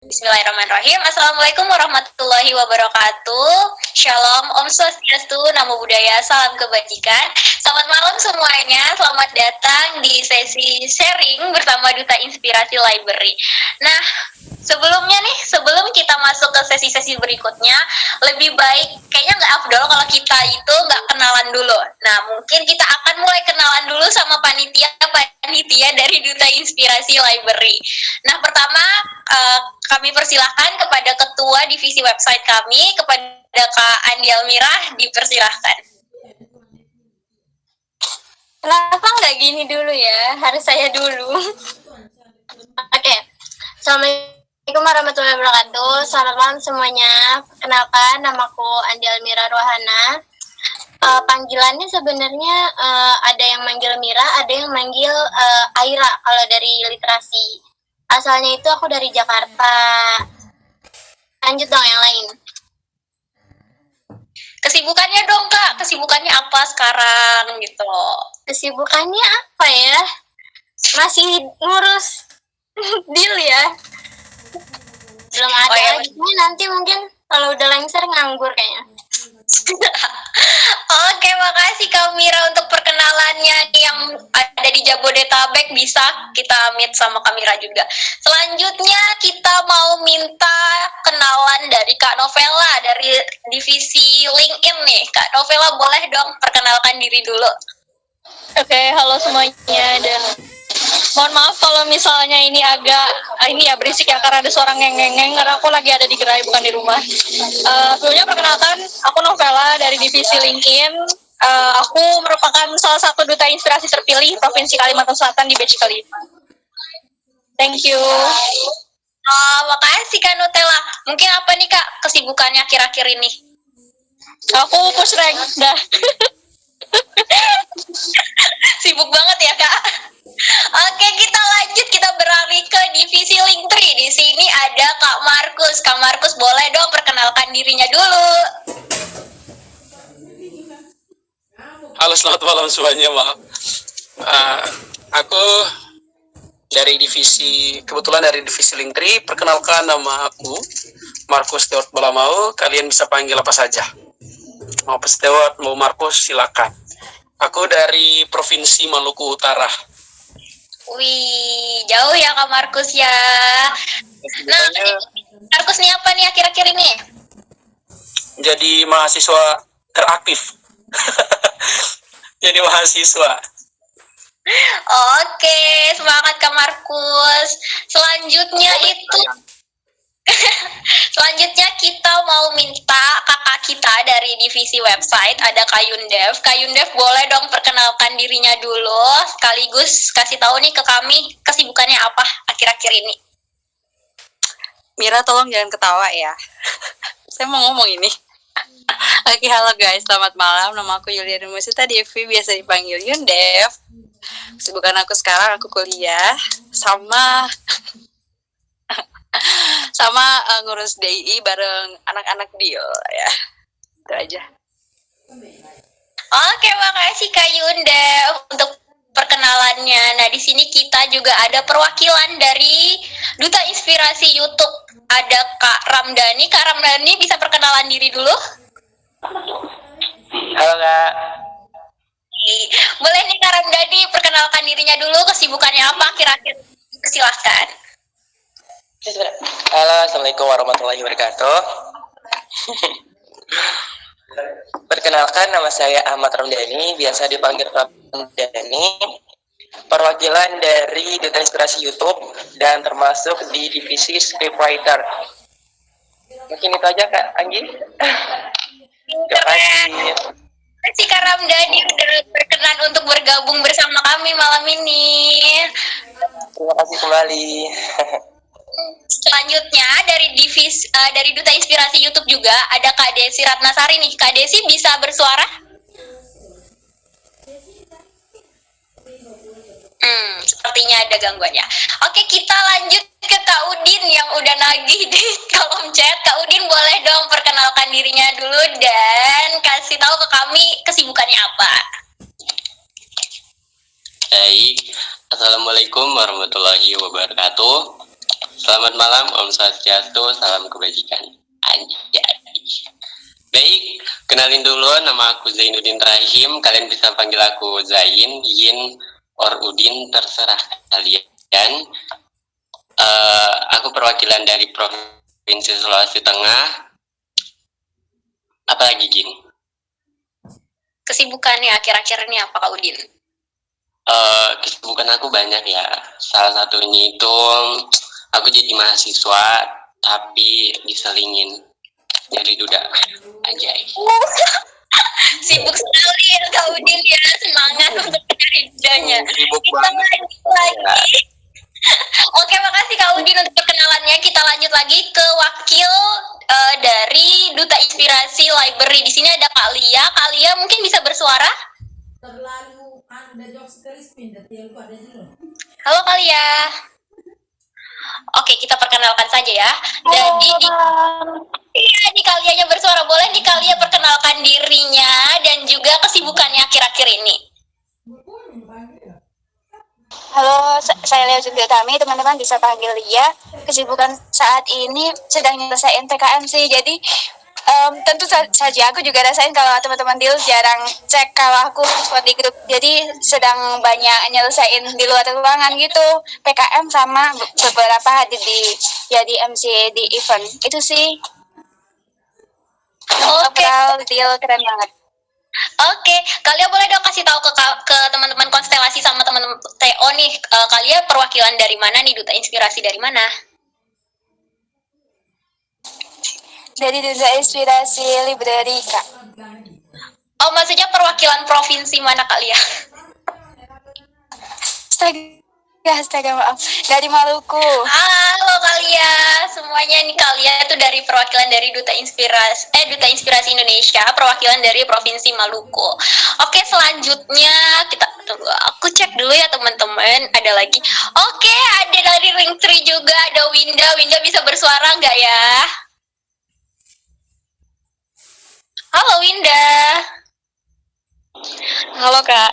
Bismillahirrahmanirrahim. Assalamualaikum warahmatullahi wabarakatuh. Shalom, Om Swastiastu, Namo Buddhaya, salam kebajikan. Selamat malam semuanya. Selamat datang di sesi sharing bersama Duta Inspirasi Library. Nah, sebelum kita masuk ke sesi-sesi berikutnya, lebih baik kayaknya nggak afdol kalau kita itu nggak kenalan dulu. Nah, mungkin kita akan mulai kenalan dulu sama panitia dari Duta Inspirasi Library. Nah, pertama kami persilahkan kepada Ketua Divisi Website kami, kepada Kak Andi Almirah, dipersilahkan. Kenapa nggak gini dulu ya? Harus saya dulu. Oke. Assalamualaikum warahmatullahi wabarakatuh. Selamat malam semuanya. Kenalkan, namaku Andi Almirah Rohana. Panggilannya sebenarnya ada yang manggil Mira, ada yang manggil Aira kalau dari literasi. Asalnya itu aku dari Jakarta. Lanjut dong yang lain. Kesibukannya dong Kak, kesibukannya apa sekarang gitu? Kesibukannya apa ya? Masih ngurus deal ya. Belum ada lagi. Nanti mungkin kalau udah lengser nganggur kayaknya. Oke, makasih Kak Mira untuk perkenalannya yang ada di Jabodetabek. Bisa kita meet sama Kak Mira juga. Selanjutnya kita mau minta kenalan dari Kak Novela dari divisi LinkedIn nih. Kak Novela, boleh dong perkenalkan diri dulu. Oke, halo semuanya dan mohon maaf kalau misalnya ini agak berisik ya karena ada suara ngeng-ngeng karena aku lagi ada di gerai bukan di rumah. Sebelumnya perkenalkan, aku Novela dari divisi LinkedIn. Aku merupakan salah satu duta inspirasi terpilih Provinsi Kalimantan Selatan di BC Kalima. Thank you. Makasih Kak Nutella. Mungkin apa nih Kak kesibukannya akhir-akhir ini? Aku push rank, dah. Sibuk banget ya Kak. Oke, kita lanjut, kita beralih ke divisi Linktree. Di sini ada Kak Markus. Kak Markus, boleh dong perkenalkan dirinya dulu. Halo, selamat malam semuanya, maaf. Aku kebetulan dari divisi Linktree. Perkenalkan, nama aku Markus Teot Balamau. Kalian bisa panggil apa saja. Mau Teot, mau Markus, silakan. Aku dari Provinsi Maluku Utara. Wih, jauh ya Kak Markus ya. Nah, Markus nih apa nih akhir-akhir ini? Jadi mahasiswa teraktif. Jadi mahasiswa. Oke, semangat Kak Markus. Selanjutnya kita mau minta kakak kita dari divisi website, ada Kak Yundev. Kak Yundev, boleh dong perkenalkan dirinya dulu, sekaligus kasih tahu nih ke kami kesibukannya apa akhir-akhir ini. Mira, tolong jangan ketawa ya. Saya mau ngomong ini. Oke, halo guys, selamat malam. Nama aku Yuliana Musita Devi, biasa dipanggil Yundev. Kesibukan aku sekarang, aku kuliah sama ngurus DI bareng anak-anak deal ya. Itu aja. Oke, makasih Kak Yundev untuk perkenalannya. Nah, di sini kita juga ada perwakilan dari Duta Inspirasi YouTube. Ada Kak Ramdhani. Kak Ramdhani bisa perkenalan diri dulu? Halo Kak. Boleh nih Kak Ramdhani perkenalkan dirinya dulu, kesibukannya apa akhir-akhir. Silahkan. Halo, assalamualaikum warahmatullahi wabarakatuh. Perkenalkan, nama saya Ahmad Ramdhani, biasa dipanggil Ramdhani. Perwakilan dari Duta Inspirasi YouTube dan termasuk di divisi scriptwriter. Mungkin itu aja Kak Anggi. Terima kasih. Si Kak Ramdhani udah berkenan untuk bergabung bersama kami malam ini. Terima kasih kembali. Selanjutnya dari Duta Inspirasi YouTube juga ada Kak Desi Ratnasari nih. Kak Desi bisa bersuara? Sepertinya ada gangguannya. Oke, kita lanjut ke Kak Udin yang udah nagih di kolom chat. Kak Udin, boleh dong perkenalkan dirinya dulu dan kasih tahu ke kami kesibukannya apa. Baik, assalamualaikum warahmatullahi wabarakatuh. Selamat malam, Om Swastiastu, salam kebajikan. Anjay. Baik, kenalin dulu, nama aku Zainuddin Rahim. Kalian bisa panggil aku Zain, Yin, or Udin, terserah kalian. Aku perwakilan dari Provinsi Sulawesi Tengah. Apalagi Jin? Kesibukannya akhir-akhir ini apa Kak Udin? Kesibukan aku banyak ya. Salah satunya itu aku jadi mahasiswa tapi diselingin jadi duda. Anjay. Sibuk sekali ya Kak Udin ya, semangat untuk mencari dudanya. Sibuk Kita banget. lanjut lagi. Oke, makasih Kak Udin untuk perkenalannya. Kita lanjut lagi ke wakil dari Duta Inspirasi Library. Di sini ada Kak Lia. Kak Lia mungkin bisa bersuara? Terlalu anda jokes crispin dan yang ada dulu. Halo Kak Lia. Oke, kita perkenalkan saja ya. Jadi di Kak Lianya bersuara. Boleh nih Kak Lia perkenalkan dirinya dan juga kesibukannya akhir-akhir ini. Halo, saya Lea Zubir Utami, teman-teman bisa panggil Lia. Kesibukan saat ini sedang nyelesain PKM sih, jadi tentu saja aku juga rasain kalau teman-teman deal jarang cek kalau aku support di grup, jadi sedang banyak nyelesain di luar ruangan gitu, PKM sama beberapa hadir di MC di event, itu sih. Oke. Overall deal keren banget. Oke, kalian boleh dong kasih tahu ke teman-teman konstelasi sama teman-teman TO nih, kalian perwakilan dari mana nih, Duta Inspirasi dari mana? Dari Duta Inspirasi Library, Kak. Oh, maksudnya perwakilan provinsi mana kalian? Astaga, maaf. Dari Maluku. Halo kalian, semuanya nih kalian tuh dari perwakilan dari Duta Inspirasi Indonesia, perwakilan dari Provinsi Maluku. Oke, selanjutnya kita tunggu. Aku cek dulu ya teman-teman, ada lagi. Oke, ada dari Linktree juga, ada Winda. Winda bisa bersuara nggak ya? Halo Winda. Halo Kak.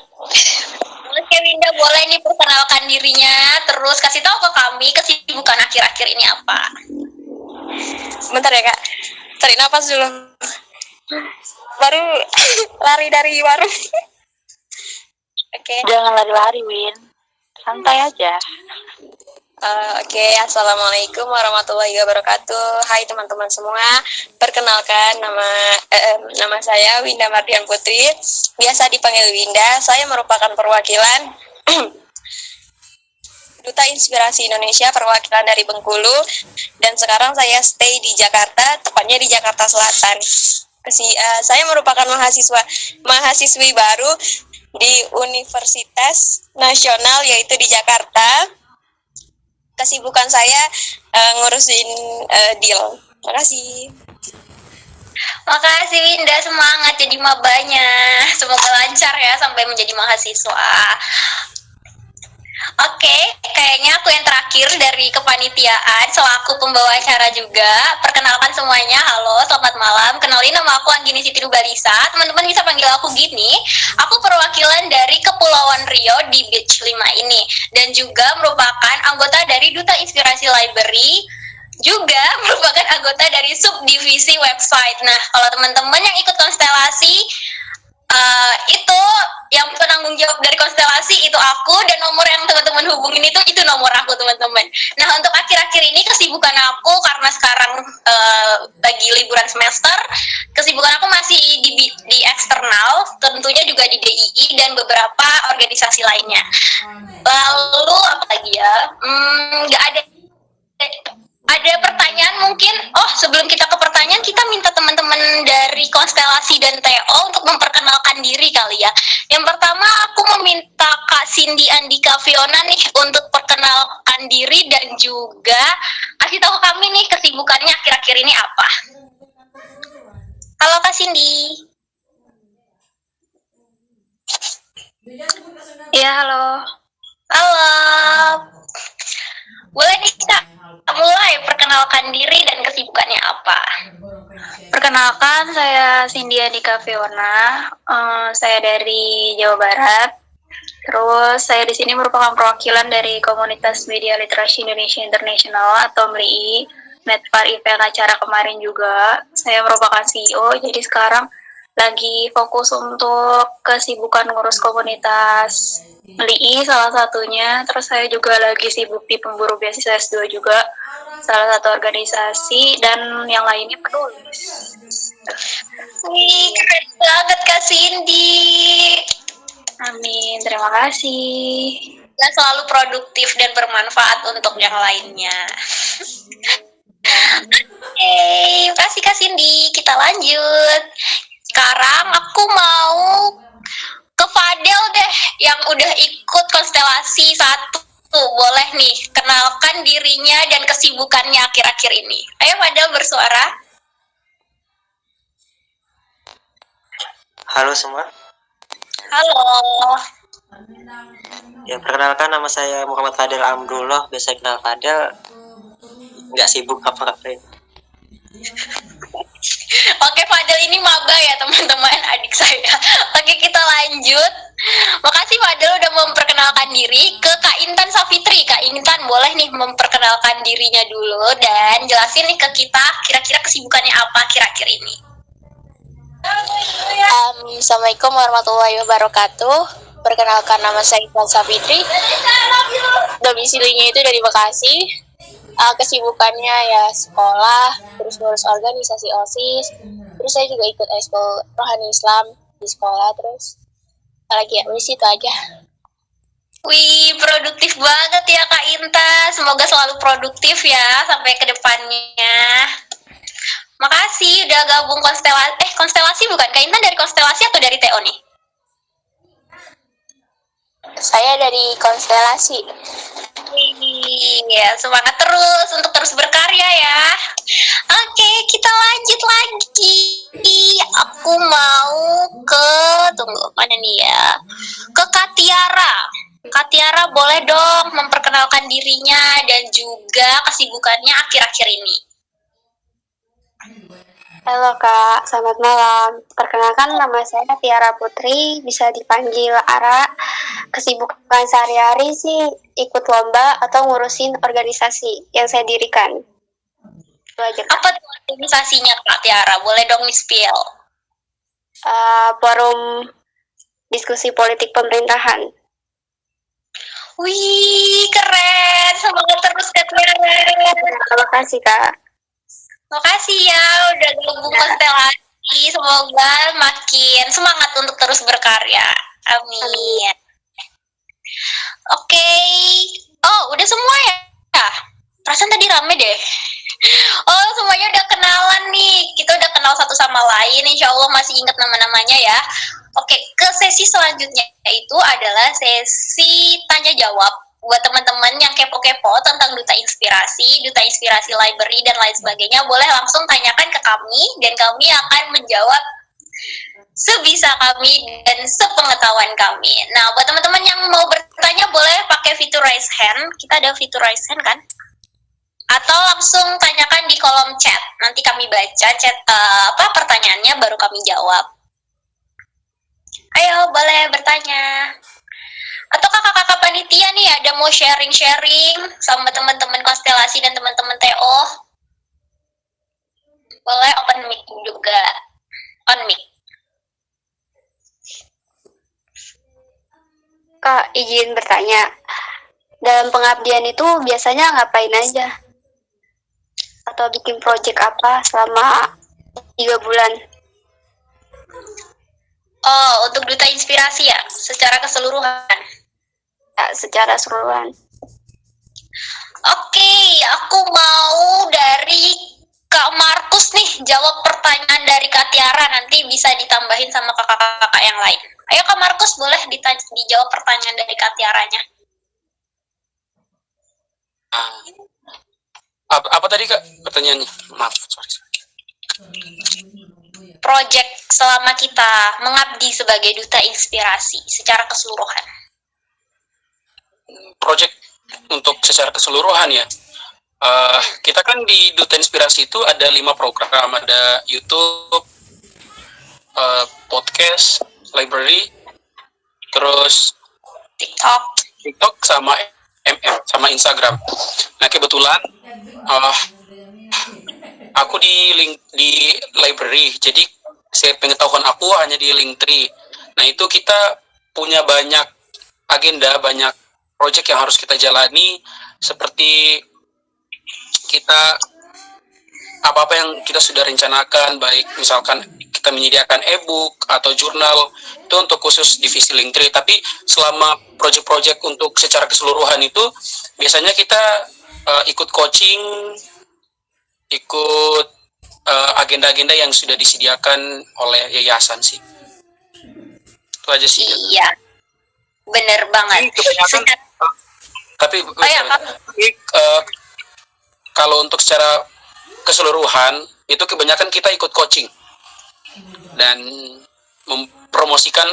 Oke Winda, boleh nih perkenalkan dirinya, terus kasih tahu ke kami kesibukan akhir-akhir ini apa. Bentar ya Kak. Tarik napas dulu. Baru lari dari warung. Oke. Jangan lari-lari, Win. Santai aja. Oke, assalamualaikum warahmatullahi wabarakatuh. Hai teman-teman semua. Perkenalkan nama saya Winda Mardian Putri, biasa dipanggil Winda. Saya merupakan perwakilan Duta Inspirasi Indonesia, perwakilan dari Bengkulu, dan sekarang saya stay di Jakarta, tepatnya di Jakarta Selatan. Saya merupakan mahasiswi baru di Universitas Nasional, yaitu di Jakarta. Kesibukan saya ngurusin deal. Makasih. Makasih Winda, semangat jadi mabanya. Semoga lancar ya sampai menjadi mahasiswa. Oke, kayaknya aku yang terakhir dari kepanitiaan selaku pembawa acara juga. Perkenalkan semuanya, halo, selamat malam. Kenalin, nama aku Anggini Siti Nubalisa. Teman-teman bisa panggil aku gini. Aku perwakilan dari Kepulauan Rio di Beach 5 ini. Dan juga merupakan anggota dari Duta Inspirasi Library. Juga merupakan anggota dari subdivisi website. Nah, kalau teman-teman yang ikut konstelasi, itu yang penanggung jawab dari konstelasi itu aku, dan nomor yang teman-teman hubungin itu nomor aku teman-teman. Nah, untuk akhir-akhir ini kesibukan aku karena sekarang lagi liburan semester, kesibukan aku masih di eksternal, tentunya juga di DII dan beberapa organisasi lainnya. Lalu apa lagi ya? Nggak ada pertanyaan mungkin? Oh, sebelum kita ke pertanyaan, kita minta teman-teman dari Konstelasi dan TO untuk memperkenalkan diri kali ya. Yang pertama, aku meminta Kak Cindy Andika Fiona nih untuk perkenalkan diri dan juga kasih tahu kami nih kesibukannya akhir-akhir ini apa. Halo Kak Cindy. Iya, halo. Halo. Boleh nih kita mulai perkenalkan diri dan kesibukannya apa. Perkenalkan, saya Cindy Andika Fiona. Saya dari Jawa Barat. Terus saya di sini merupakan perwakilan dari komunitas media literasi Indonesia International atau MLI. Medfar event acara kemarin juga. Saya merupakan CEO, jadi sekarang lagi fokus untuk kesibukan ngurus komunitas MLI salah satunya. Terus saya juga lagi sibuk di pemburu beasiswa S2 juga, salah satu organisasi, dan yang lainnya penulis. Wih, keren banget Kak Cindy. Amin, terima kasih. Dan selalu produktif dan bermanfaat untuk yang lainnya. Oke, kasih Kak Cindy. Kita lanjut. Sekarang aku mau ke Fadel deh, yang udah ikut konstelasi 1. Boleh nih, kenalkan dirinya dan kesibukannya akhir-akhir ini. Ayo Fadel bersuara. Halo semua. Halo. Ya, perkenalkan nama saya Muhammad Fadel Amrullah, biasa kenal Fadel. Nggak sibuk apa-apa. Oke, Fadel ini maba ya teman-teman, adik saya. Oke, kita lanjut. Makasih Fadel udah memperkenalkan diri ke Kak Intan Safitri. Kak Intan boleh nih memperkenalkan dirinya dulu dan jelasin nih ke kita kira-kira kesibukannya apa akhir-akhir ini. Assalamualaikum warahmatullahi wabarakatuh. Perkenalkan nama saya Intan Safitri. Domisilinya itu dari Bekasi. Kesibukannya ya sekolah, terus ngurus organisasi OSIS. Terus saya juga ikut ekskul rohani Islam di sekolah. Terus lagi ya, wis itu aja. Wih, produktif banget ya Kak Intan. Semoga selalu produktif ya sampai ke depannya. Makasih udah gabung konstelasi bukan? Kak Intan dari konstelasi atau dari TO nih? Saya dari konstelasi. Ya, semangat terus untuk terus berkarya ya. Oke, kita lanjut lagi. Aku mau tunggu, mana nih ya? Ke Kak Tiara. Kak Tiara boleh dong memperkenalkan dirinya dan juga kesibukannya akhir-akhir ini. Halo Kak, selamat malam. Perkenalkan nama saya Tiara Putri, bisa dipanggil Ara. Kesibukan sehari-hari sih ikut lomba atau ngurusin organisasi yang saya dirikan. Itu aja, Kak. Apa tuh organisasinya Kak Tiara? Boleh dong di-spill. Forum diskusi politik pemerintahan. Wih, keren. Semangat terus Kak Tiara. Terima kasih Kak. Makasih ya udah gabung konstelasi. Semoga makin semangat untuk terus berkarya. Amin. Oke. Oh, udah semua ya? Perasaan tadi rame deh. Oh, semuanya udah kenalan nih. Kita udah kenal satu sama lain. Insya Allah masih ingat nama-namanya ya. Oke, ke sesi selanjutnya itu adalah sesi tanya jawab. Buat teman-teman yang kepo-kepo tentang Duta Inspirasi Library dan lain sebagainya, boleh langsung tanyakan ke kami dan kami akan menjawab sebisa kami dan sepengetahuan kami. Nah, buat teman-teman yang mau bertanya boleh pakai fitur raise hand. Kita ada fitur raise hand kan? Atau langsung tanyakan di kolom chat. Nanti kami baca chat pertanyaannya baru kami jawab. Ayo, boleh bertanya. Atau kakak-kakak panitia nih ada mau sharing-sharing sama teman-teman konstelasi dan teman-teman TO. Boleh open mic juga. On mic. Kak, izin bertanya. Dalam pengabdian itu biasanya ngapain aja? Atau bikin project apa selama 3 bulan? Oh, untuk Duta Inspirasi ya? Secara keseluruhan? Ya, secara keseluruhan. Oke, aku mau dari Kak Markus nih jawab pertanyaan dari Kak Tiara. Nanti bisa ditambahin sama kakak-kakak yang lain. Ayo Kak Markus, boleh dijawab pertanyaan dari Kak Tiaranya. Apa tadi Kak pertanyaannya? Maaf, sorry. Project selama kita mengabdi sebagai Duta Inspirasi secara keseluruhan. Project untuk secara keseluruhan ya. Kita kan di Duta Inspirasi itu ada 5 program, ada YouTube, podcast, library, terus TikTok. TikTok sama sama Instagram. Nah kebetulan aku di library, jadi pengetahuan aku hanya di Linktree. Nah itu kita punya banyak agenda, banyak proyek yang harus kita jalani, seperti kita apa-apa yang kita sudah rencanakan, baik misalkan kita menyediakan e-book atau jurnal, itu untuk khusus divisi Linktree. Tapi selama proyek-proyek untuk secara keseluruhan itu, biasanya kita ikut coaching, ikut agenda-agenda yang sudah disediakan oleh yayasan sih. Itu aja sih. Iya, bener banget. Tapi kalau untuk secara keseluruhan itu kebanyakan kita ikut coaching dan mempromosikan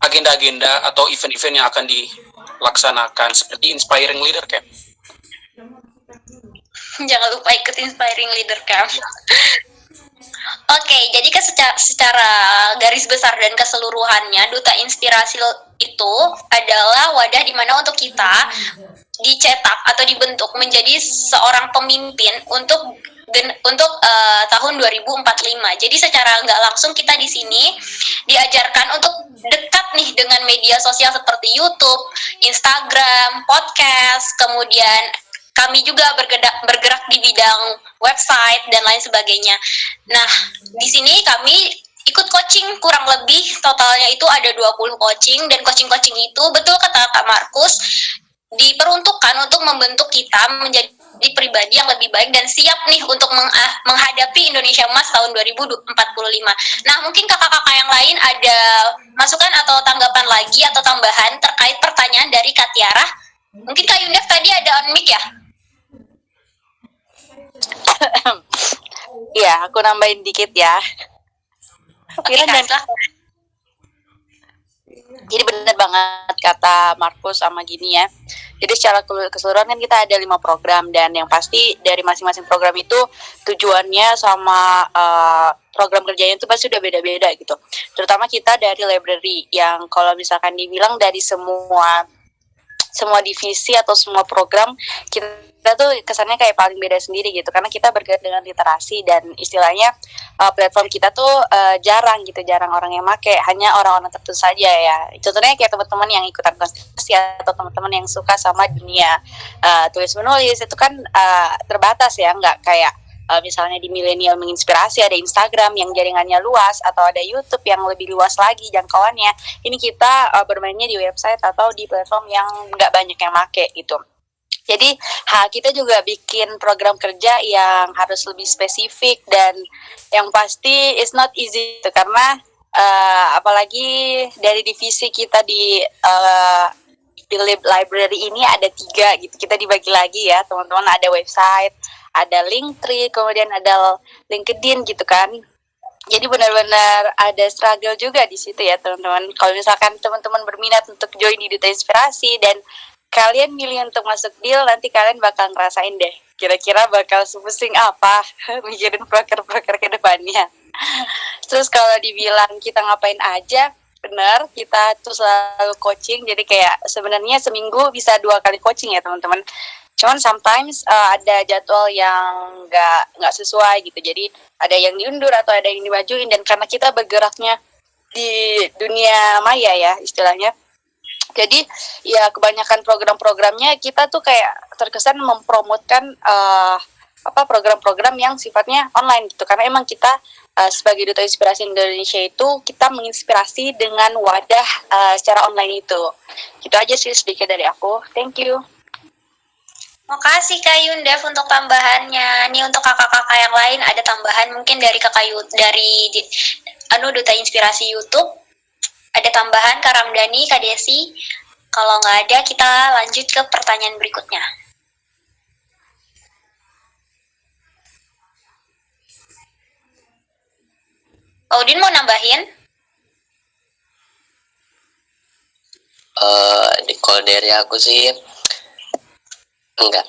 agenda-agenda atau event-event yang akan dilaksanakan, seperti Inspiring Leader Camp. Jangan lupa ikut Inspiring Leader Camp. Oke, jadi secara garis besar dan keseluruhannya, Duta Inspirasi itu adalah wadah di mana untuk kita dicetak atau dibentuk menjadi seorang pemimpin untuk tahun 2045. Jadi secara nggak langsung kita di sini diajarkan untuk dekat nih dengan media sosial seperti YouTube, Instagram, podcast, kemudian kami juga bergerak di bidang website dan lain sebagainya. Nah, di sini kami ikut coaching, kurang lebih totalnya itu ada 20 coaching, dan coaching-coaching itu betul kata Kak Markus, diperuntukkan untuk membentuk kita menjadi pribadi yang lebih baik dan siap nih untuk menghadapi Indonesia Emas tahun 2045. Nah, mungkin kakak-kakak yang lain ada masukan atau tanggapan lagi atau tambahan terkait pertanyaan dari Kak Tiara? Mungkin Kak Yundef tadi ada on mic ya? Iya, aku nambahin dikit ya. Oke, Jadi benar banget kata Markus sama gini ya. Jadi secara keseluruhan kan kita ada 5 program, dan yang pasti dari masing-masing program itu tujuannya sama program kerjanya itu pasti udah beda-beda gitu. Terutama kita dari library yang kalau misalkan dibilang dari semua divisi atau semua program kita tuh kesannya kayak paling beda sendiri gitu, karena kita bergerak dengan literasi dan istilahnya platform kita tuh jarang orang yang make, hanya orang-orang tertentu saja ya. Contohnya kayak teman-teman yang ikutan konstitusi atau teman-teman yang suka sama dunia tulis menulis itu kan terbatas ya, nggak kayak misalnya di milenial menginspirasi ada Instagram yang jaringannya luas, atau ada YouTube yang lebih luas lagi jangkauannya. Ini kita bermainnya di website atau di platform yang nggak banyak yang make gitu. Jadi kita juga bikin program kerja yang harus lebih spesifik, dan yang pasti it's not easy gitu, karena apalagi dari divisi kita di library ini ada 3 gitu. Kita dibagi lagi ya teman-teman, ada website, ada Linktree, kemudian ada LinkedIn gitu kan. Jadi benar-benar ada struggle juga di situ ya teman-teman. Kalau misalkan teman-teman berminat untuk join di Duta Inspirasi dan kalian milih untuk masuk deal, nanti kalian bakal ngerasain deh kira-kira bakal sepusing apa mikirin proker-proker ke depannya. Terus kalau dibilang kita ngapain aja, benar, kita tuh selalu coaching. Jadi kayak sebenarnya seminggu bisa 2 kali coaching ya teman-teman. Cuman sometimes ada jadwal yang nggak sesuai gitu. Jadi ada yang diundur atau ada yang dimajuin, dan karena kita bergeraknya di dunia maya ya istilahnya. Jadi ya kebanyakan program-programnya kita tuh kayak terkesan mempromotkan program-program yang sifatnya online gitu, karena emang kita sebagai Duta Inspirasi Indonesia itu kita menginspirasi dengan wadah secara online itu. Gitu aja sih sedikit dari aku. Thank you. Makasih Kak Yundef untuk tambahannya. Nih untuk kakak-kakak yang lain ada tambahan mungkin dari Duta Inspirasi YouTube. Ada tambahan Kak Ramdhani, Kak Desi? Kalau nggak ada, kita lanjut ke pertanyaan berikutnya. Pak Udin mau nambahin? Kalau dari aku sih enggak.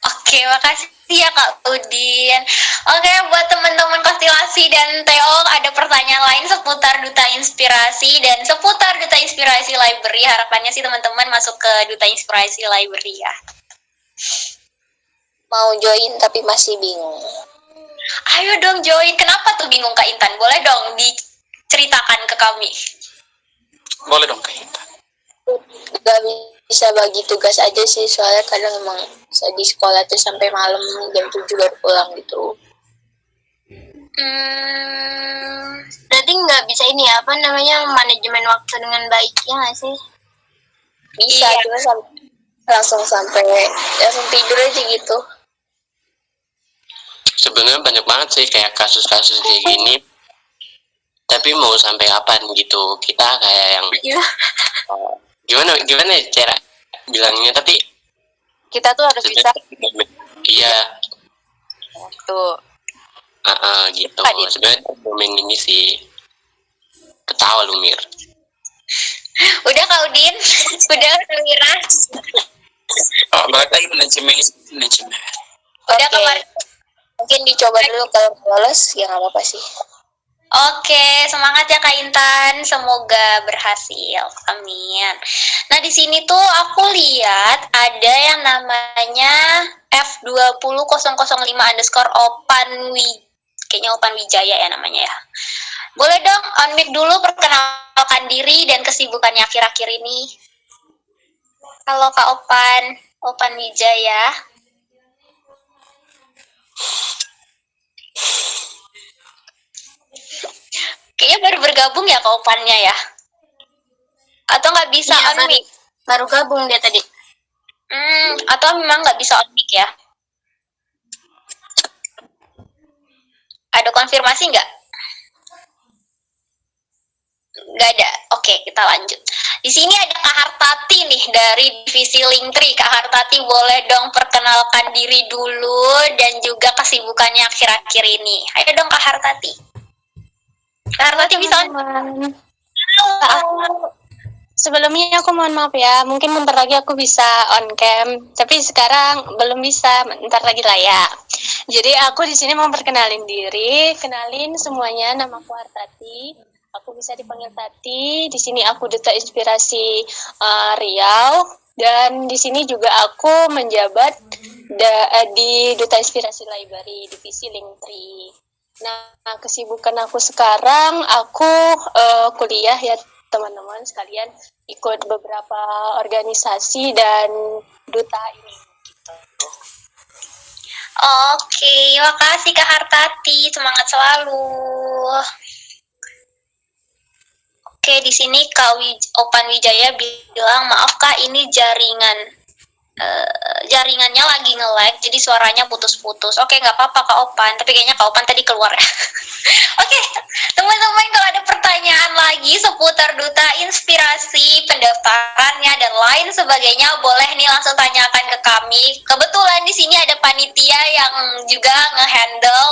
Oke, Oke, makasih ya Kak Udin. Oke, buat teman-teman Konstelasi dan Teo, ada pertanyaan lain seputar Duta Inspirasi dan seputar Duta Inspirasi Library. Harapannya sih teman-teman masuk ke Duta Inspirasi Library ya. Mau join tapi masih bingung. Ayo dong join. Kenapa tuh bingung Kak Intan? Boleh dong diceritakan ke kami. Boleh dong Kak Intan. Gak bisa bagi tugas aja sih, soalnya kadang emang di sekolah tuh sampai malam jam 7 baru pulang gitu. Berarti nggak bisa ini ya, apa namanya, manajemen waktu dengan baik, ya nggak sih? Bisa, Iya. cuma langsung tidur aja gitu. Sebenarnya banyak banget sih kayak kasus-kasus kayak gini. Tapi mau sampai kapan gitu? Kita kayak yang gimana ya cara bilangnya, tapi Kita tuh harus bisa iya waktu. gitu. Adit. Sebenarnya momen ini sih ketawa lu Mir. Udah Kak Udin? Udah Mira? Berarti manajemen. Udah kemarin? Mungkin dicoba dulu, kalau lolos ya nggak apa-apa sih. Oke, semangat ya Kak Intan. Semoga berhasil. Amin. Nah, di sini tuh aku lihat ada yang namanya F20005_Opan kayaknya Opan Wijaya ya namanya ya. Boleh dong on mic dulu perkenalkan diri dan kesibukannya akhir-akhir ini. Halo Kak Opan Wijaya. Kayaknya baru bergabung ya Kak Opannya ya? Atau nggak bisa Iya, on mic? baru gabung dia tadi. Atau memang nggak bisa on mic ya? Ada konfirmasi nggak? Nggak ada. Oke, kita lanjut. Di sini ada Kak Hartati nih dari divisi Linktree. Kak Hartati boleh dong perkenalkan diri dulu dan juga kesibukannya akhir-akhir ini. Ayo dong Kak Hartati. Kak Hartati bisa on? Sebelumnya aku mohon maaf ya, mungkin bentar lagi aku bisa on cam, tapi sekarang belum bisa, bentar lagi lah ya. Jadi aku di sini mau perkenalin diri, kenalin semuanya, nama aku Hartati, aku bisa dipanggil Tati. Di sini aku Duta Inspirasi Riau, dan di sini juga aku menjabat di Duta Inspirasi Library divisi Linktree. Nah, kesibukan aku sekarang, aku kuliah ya teman-teman sekalian, ikut beberapa organisasi dan duta ini gitu. Oke, makasih Kak Hartati. Semangat selalu. Oke, di sini Opan Wijaya bilang, maaf Kak, ini jaringannya lagi nge-lag, jadi suaranya putus-putus. Oke, nggak apa-apa Kak Opan, tapi kayaknya Kak Opan tadi keluar ya. Oke, teman-teman, kalau ada pertanyaan lagi seputar Duta Inspirasi, pendaftarannya dan lain sebagainya, boleh nih langsung tanyakan ke kami. Kebetulan di sini ada panitia yang juga nge-handle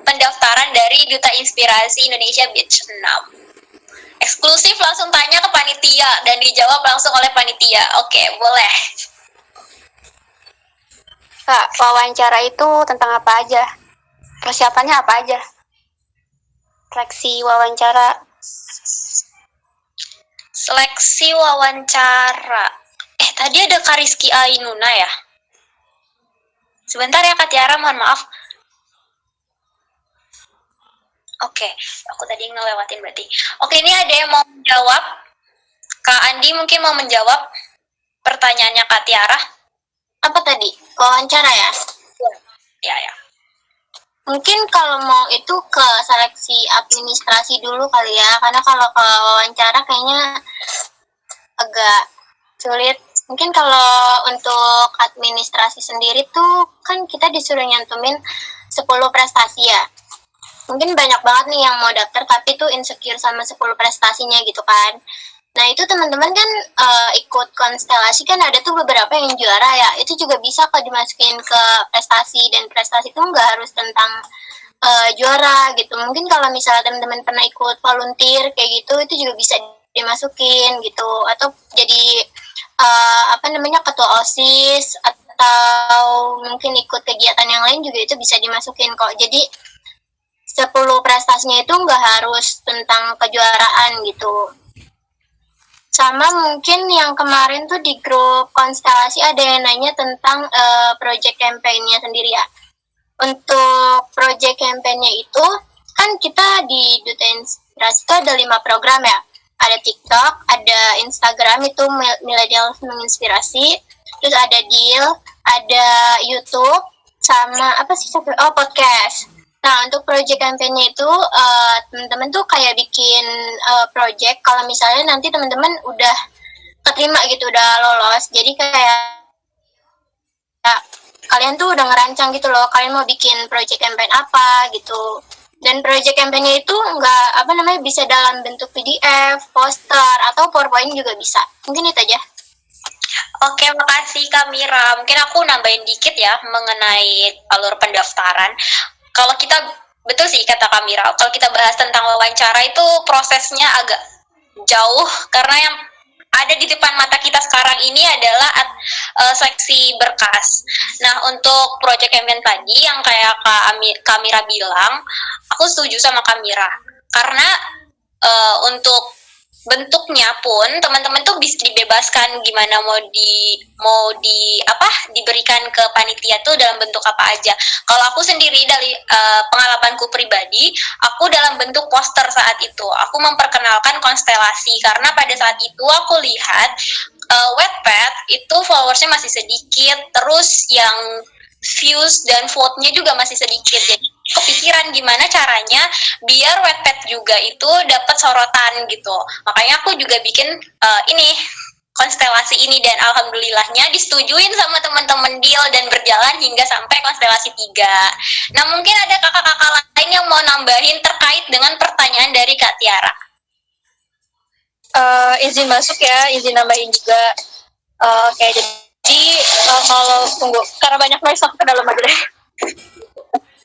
pendaftaran dari Duta Inspirasi Indonesia Batch 6. Eksklusif, langsung tanya ke panitia dan dijawab langsung oleh panitia. Oke, boleh. Kak, wawancara itu tentang apa aja? Persiapannya apa aja? Seleksi wawancara. Seleksi wawancara. Tadi ada Kariski Ainuna ya? Sebentar ya Kak Tiara, mohon maaf. Oke, aku tadi ngelewatin berarti. Oke, ini ada yang mau menjawab. Kak Andi mungkin mau menjawab pertanyaannya Kak Tiara. Apa tadi? Wawancara ya? Ya. Mungkin kalau mau itu ke seleksi administrasi dulu kali ya, karena kalau ke wawancara kayaknya agak sulit. Mungkin kalau untuk administrasi sendiri tuh kan kita disuruh nyantumin 10 prestasi ya. Mungkin banyak banget nih yang mau daftar tapi tuh insecure sama 10 prestasinya gitu kan. Nah itu teman-teman kan ikut konstelasi kan ada tuh beberapa yang juara ya. Itu juga bisa kok dimasukin ke prestasi, dan prestasi itu nggak harus tentang juara gitu. Mungkin kalau misalnya teman-teman pernah ikut volunteer kayak gitu, itu juga bisa dimasukin gitu. Atau jadi ketua OSIS atau mungkin ikut kegiatan yang lain juga itu bisa dimasukin kok. Jadi 10 prestasinya itu nggak harus tentang kejuaraan gitu. Sama mungkin yang kemarin tuh di grup konstelasi ada yang nanya tentang project campaign-nya sendiri ya. Untuk project campaign-nya itu kan kita di Duta Inspirasi itu ada 5 program ya. Ada TikTok, ada Instagram itu Millennials Menginspirasi, terus ada Deal, ada YouTube, sama apa sih satu? Oh, podcast. Nah, untuk project campaign-nya itu teman-teman tuh kayak bikin project kalau misalnya nanti teman-teman udah keterima gitu, udah lolos. Jadi kayak kalian tuh udah ngerancang gitu loh, kalian mau bikin project campaign apa gitu. Dan project campaign-nya itu bisa dalam bentuk PDF, poster, atau PowerPoint juga bisa. Mungkin itu aja. Oke, makasih Kak Mira. Mungkin aku nambahin dikit ya mengenai alur pendaftaran. Kalau kita, betul sih kata Kak Mira, kalau kita bahas tentang wawancara itu prosesnya agak jauh, karena yang ada di depan mata kita sekarang ini adalah seleksi berkas. Nah, untuk project campaign tadi yang kayak Kak Mira bilang, aku setuju sama Kak Mira. Karena untuk bentuknya pun teman-teman tuh bisa dibebaskan gimana diberikan ke panitia tuh dalam bentuk apa aja. Kalau aku sendiri dari pengalamanku pribadi, aku dalam bentuk poster saat itu. Aku memperkenalkan konstelasi karena pada saat itu aku lihat Wattpad itu followersnya masih sedikit, terus yang views dan vote-nya juga masih sedikit. Jadi kepikiran gimana caranya biar Wattpad juga itu dapat sorotan gitu. Makanya aku juga bikin konstelasi ini, dan alhamdulillahnya disetujuin sama teman-teman Deal dan berjalan hingga sampai konstelasi 3. Nah, mungkin ada kakak-kakak lain yang mau nambahin terkait dengan pertanyaan dari Kak Tiara. Izin masuk ya, izin nambahin juga. Oke, jadi kalau tunggu, karena banyak noise aku ke dalam aja deh.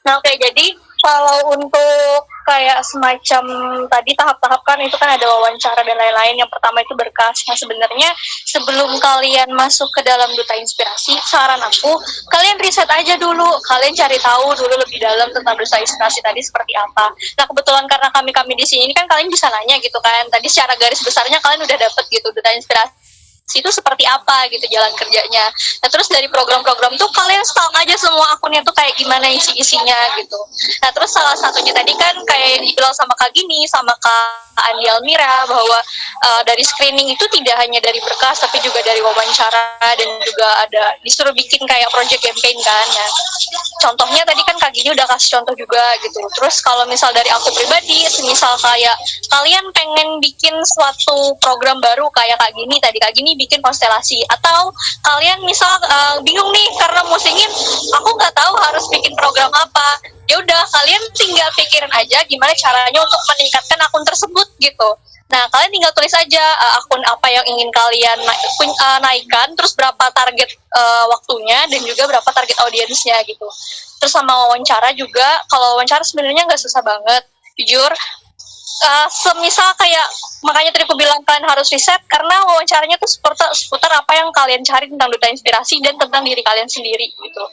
Nah, oke, jadi kalau untuk kayak semacam tadi tahap-tahap kan itu kan ada wawancara dan lain-lain. Yang pertama itu berkas. Nah, sebenarnya sebelum kalian masuk ke dalam Duta Inspirasi, saran aku, kalian riset aja dulu. Kalian cari tahu dulu lebih dalam tentang Duta Inspirasi tadi seperti apa. Nah, kebetulan karena kami di sini kan kalian bisa nanya gitu kan. Tadi secara garis besarnya kalian udah dapet gitu Duta Inspirasi itu seperti apa gitu jalan kerjanya. Nah, terus dari program-program tuh kalian stalk aja semua akunnya tuh kayak gimana isi-isinya gitu. Nah, terus salah satunya tadi kan kayak yang dibilang sama Kak Gini, sama Kak Andi Almira, bahwa dari screening itu tidak hanya dari berkas tapi juga dari wawancara, dan juga ada disuruh bikin kayak project campaign kan. Nah, contohnya tadi kan Kak Gini udah kasih contoh juga gitu. Terus kalau misal dari aku pribadi, semisal kayak kalian pengen bikin suatu program baru kayak Kak Gini tadi, Kak Gini bikin konstelasi, atau kalian misal bingung nih karena musingin, aku nggak tahu harus bikin program apa, ya udah kalian tinggal pikirin aja gimana caranya untuk meningkatkan akun tersebut gitu. Nah, kalian tinggal tulis aja akun apa yang ingin kalian naikkan, terus berapa target waktunya, dan juga berapa target audiensnya gitu. Terus sama wawancara juga, kalau wawancara sebenarnya nggak susah banget, jujur. Semisal kayak, makanya tadi aku bilang kalian harus riset, karena wawancaranya tuh seputar apa yang kalian cari tentang Duta Inspirasi dan tentang diri kalian sendiri gitu.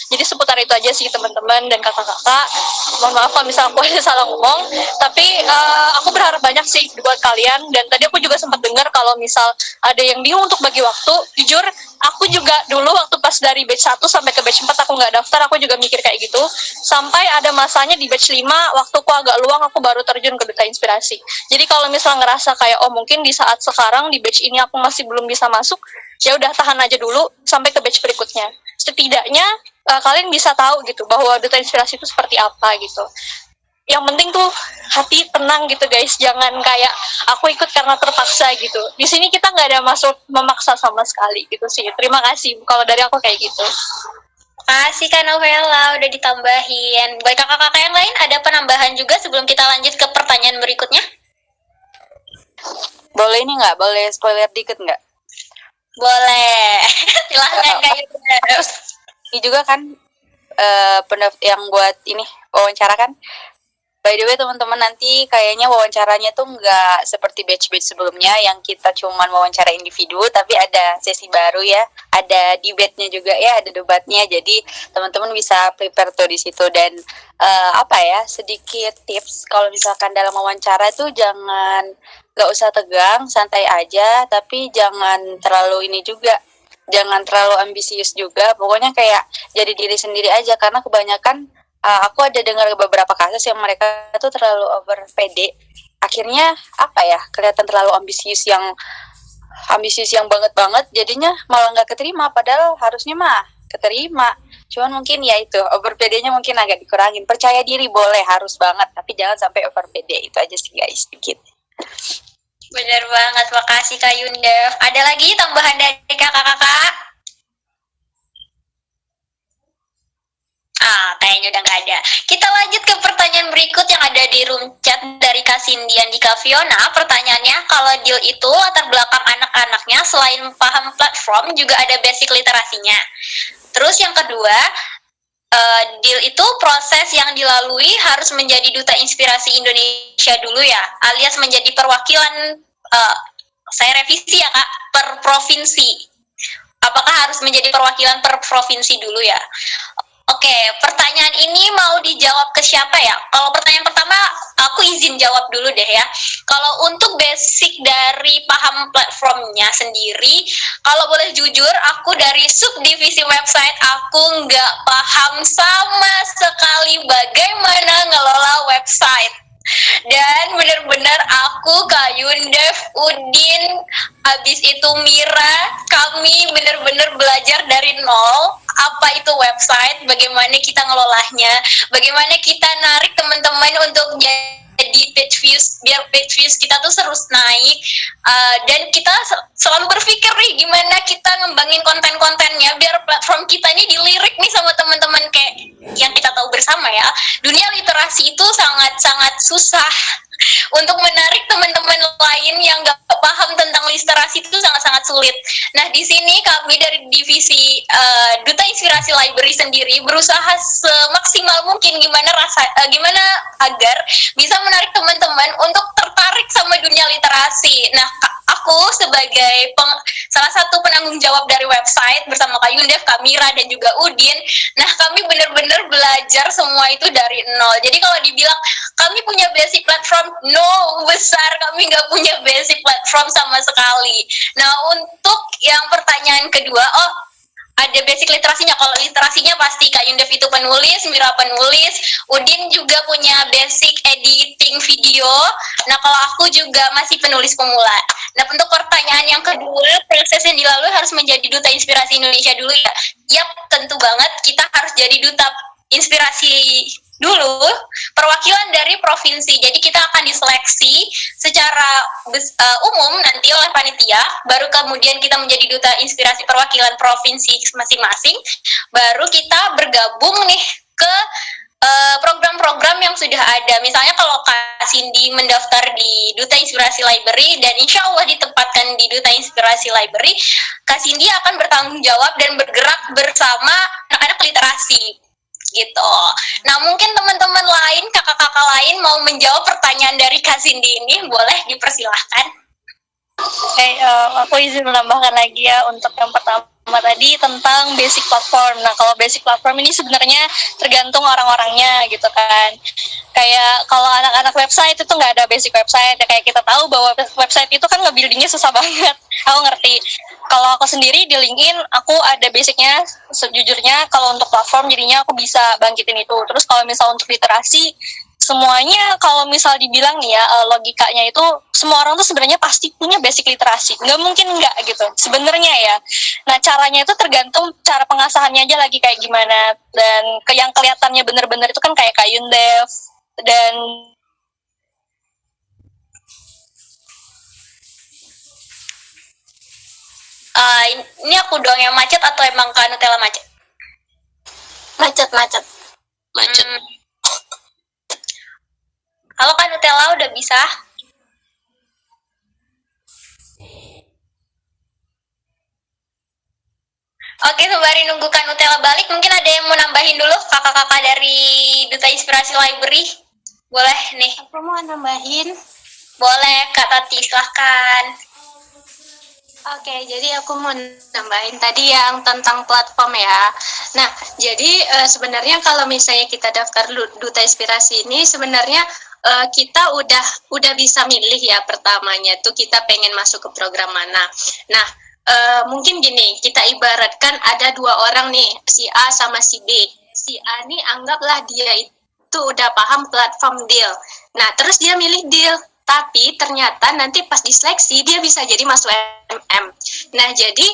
Jadi seputar itu aja sih teman-teman dan kakak-kakak. Mohon maaf kalau misal aku ada salah ngomong, tapi aku berharap banyak sih buat kalian. Dan tadi aku juga sempat dengar kalau misal ada yang bingung untuk bagi waktu. Jujur, aku juga dulu waktu pas dari batch 1 sampai ke batch 4 aku nggak daftar, aku juga mikir kayak gitu. Sampai ada masanya di batch 5, waktuku agak luang, aku baru terjun ke Duta Inspirasi. Jadi kalau misal ngerasa kayak, oh mungkin di saat sekarang di batch ini aku masih belum bisa masuk, ya udah tahan aja dulu sampai ke batch berikutnya. Setidaknya kalian bisa tahu gitu bahwa Duta Inspirasi itu seperti apa gitu. Yang penting tuh hati tenang gitu guys, jangan kayak aku ikut karena terpaksa gitu. Di sini kita nggak ada masuk memaksa sama sekali gitu sih. Terima kasih kalau dari aku kayak gitu. Makasih Kak Novella udah ditambahin. Buat kakak-kakak yang lain ada penambahan juga sebelum kita lanjut ke pertanyaan berikutnya? Boleh ini nggak? Boleh spoiler dikit nggak? Boleh. Silahkan Kak Yuda. Ini juga kan yang buat ini wawancara kan By the way teman-teman, nanti kayaknya wawancaranya tuh nggak seperti batch-batch sebelumnya yang kita cuman wawancara individu, tapi ada sesi baru ya, ada debate-nya juga ya, ada debatnya. Jadi teman-teman bisa prepare tuh di situ. Dan sedikit tips kalau misalkan dalam wawancara tuh nggak usah tegang, santai aja, tapi jangan terlalu ini juga. Jangan terlalu ambisius juga, pokoknya kayak jadi diri sendiri aja, karena kebanyakan aku ada dengar beberapa kasus yang mereka tuh terlalu over pede, akhirnya kelihatan terlalu ambisius yang banget, jadinya malah nggak keterima, padahal harusnya mah keterima. Cuman mungkin ya itu over pedenya mungkin agak dikurangin. Percaya diri boleh, harus banget, tapi jangan sampai over pede. Itu aja sih guys, sedikit. Bener banget, makasih Kak Yundef. Ada lagi tambahan dari kakak-kakak? Kayaknya udah nggak ada. Kita lanjut ke pertanyaan berikut yang ada di room chat dari Kak Cindy di Kak Fiona. Pertanyaannya, kalau Dil itu latar belakang anak-anaknya selain paham platform juga ada basic literasinya. Terus yang kedua, Dil itu proses yang dilalui harus menjadi duta inspirasi Indonesia dulu ya, alias menjadi perwakilan, saya revisi ya Kak, per provinsi. Apakah harus menjadi perwakilan per provinsi dulu ya? Oke, pertanyaan ini mau dijawab ke siapa ya? Kalau pertanyaan pertama, aku izin jawab dulu deh ya. Kalau untuk basic dari paham platformnya sendiri, kalau boleh jujur, aku dari subdivisi website, aku nggak paham sama sekali bagaimana ngelola website. Dan benar-benar aku, Kak Yundef, Udin, habis itu Mira, kami benar-benar belajar dari nol apa itu website, bagaimana kita ngelolahnya, bagaimana kita narik teman-teman untuk jadi page views, biar page views kita tuh terus naik, dan kita selalu berpikir nih gimana kita ngembangin konten-kontennya biar platform kita ini dilirik nih sama teman-teman. Kayak yang kita tahu bersama ya, dunia literasi itu sangat-sangat susah. Untuk menarik teman-teman lain yang gak paham tentang literasi itu sangat-sangat sulit. Nah, di sini kami dari divisi Duta Inspirasi Library sendiri berusaha semaksimal mungkin gimana agar bisa menarik teman-teman untuk tertarik sama dunia literasi. Nah, aku sebagai salah satu penanggung jawab dari website bersama Kak Yundef, Kak Mira, dan juga Udin. Nah, kami benar-benar belajar semua itu dari nol. Jadi kalau dibilang kami punya basic platform, no, besar, kami nggak punya basic platform sama sekali. Nah, untuk yang pertanyaan kedua, ada basic literasinya. Kalau literasinya pasti Kak Yundef itu penulis, Mira penulis, Udin juga punya basic editing video. Nah, kalau aku juga masih penulis pemula. Nah, untuk pertanyaan yang kedua, proses yang dilalui harus menjadi duta inspirasi Indonesia dulu ya. Yap, tentu banget kita harus jadi duta inspirasi dulu, perwakilan dari provinsi. Jadi kita akan diseleksi secara umum nanti oleh panitia, baru kemudian kita menjadi duta inspirasi perwakilan provinsi masing-masing, baru kita bergabung nih ke program-program yang sudah ada. Misalnya kalau Kak Cindy mendaftar di Duta Inspirasi Library dan insya Allah ditempatkan di Duta Inspirasi Library, Kak Cindy akan bertanggung jawab dan bergerak bersama anak-anak literasi gitu. Nah, mungkin teman-teman lain, kakak-kakak lain mau menjawab pertanyaan dari Kak Cindy ini, boleh dipersilahkan. Aku izin menambahkan lagi ya untuk yang pertama tadi tentang basic platform. Nah, kalau basic platform ini sebenarnya tergantung orang-orangnya gitu kan. Kayak kalau anak-anak website itu nggak ada basic website. Ya, kayak kita tahu bahwa website itu kan nge-buildingnya susah banget. Aku ngerti. Kalau aku sendiri di LinkedIn, aku ada basicnya. Sejujurnya kalau untuk platform jadinya aku bisa bangkitin itu. Terus kalau misal untuk literasi, semuanya kalau misal dibilang nih ya, logikanya itu semua orang tuh sebenarnya pasti punya basic literasi, nggak mungkin nggak gitu sebenarnya ya. Nah, caranya itu tergantung cara pengasahannya aja lagi kayak gimana, dan yang kelihatannya bener-bener itu kan kayak Kak Yundef dan ini aku doang yang macet atau emang Kak Nutella macet? Macet. Halo Kak Nutella, udah bisa? Oke, sembari nunggu Kak Nutella balik, mungkin ada yang mau nambahin dulu kakak-kakak dari Duta Inspirasi Library? Boleh nih. Aku mau nambahin. Boleh, Kak Tati, silahkan. Oke, jadi aku mau nambahin tadi yang tentang platform ya. Nah, jadi sebenarnya kalau misalnya kita daftar Duta Inspirasi ini sebenarnya kita udah bisa milih ya pertamanya tuh kita pengen masuk ke program mana. Nah, mungkin gini, kita ibaratkan ada 2 orang nih, si A sama si B. Si A nih anggaplah dia itu udah paham platform deal. Nah, terus dia milih deal. Tapi ternyata nanti pas diseleksi dia bisa jadi masuk MM. Nah, jadi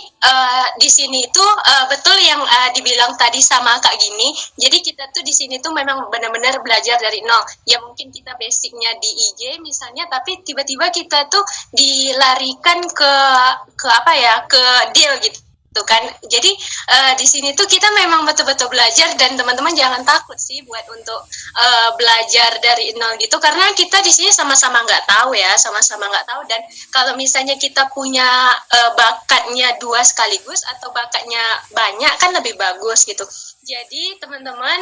di sini tuh betul yang dibilang tadi sama Kak Gini. Jadi kita tuh di sini tuh memang benar-benar belajar dari nol. Ya mungkin kita basicnya di IG misalnya, tapi tiba-tiba kita tuh dilarikan ke apa ya, ke deal gitu. Tuh kan, jadi di sini tuh kita memang betul-betul belajar dan teman-teman jangan takut sih buat untuk belajar dari nol gitu, karena kita di sini sama-sama nggak tahu ya, sama-sama nggak tahu. Dan kalau misalnya kita punya bakatnya 2 sekaligus atau bakatnya banyak kan lebih bagus gitu. Jadi teman-teman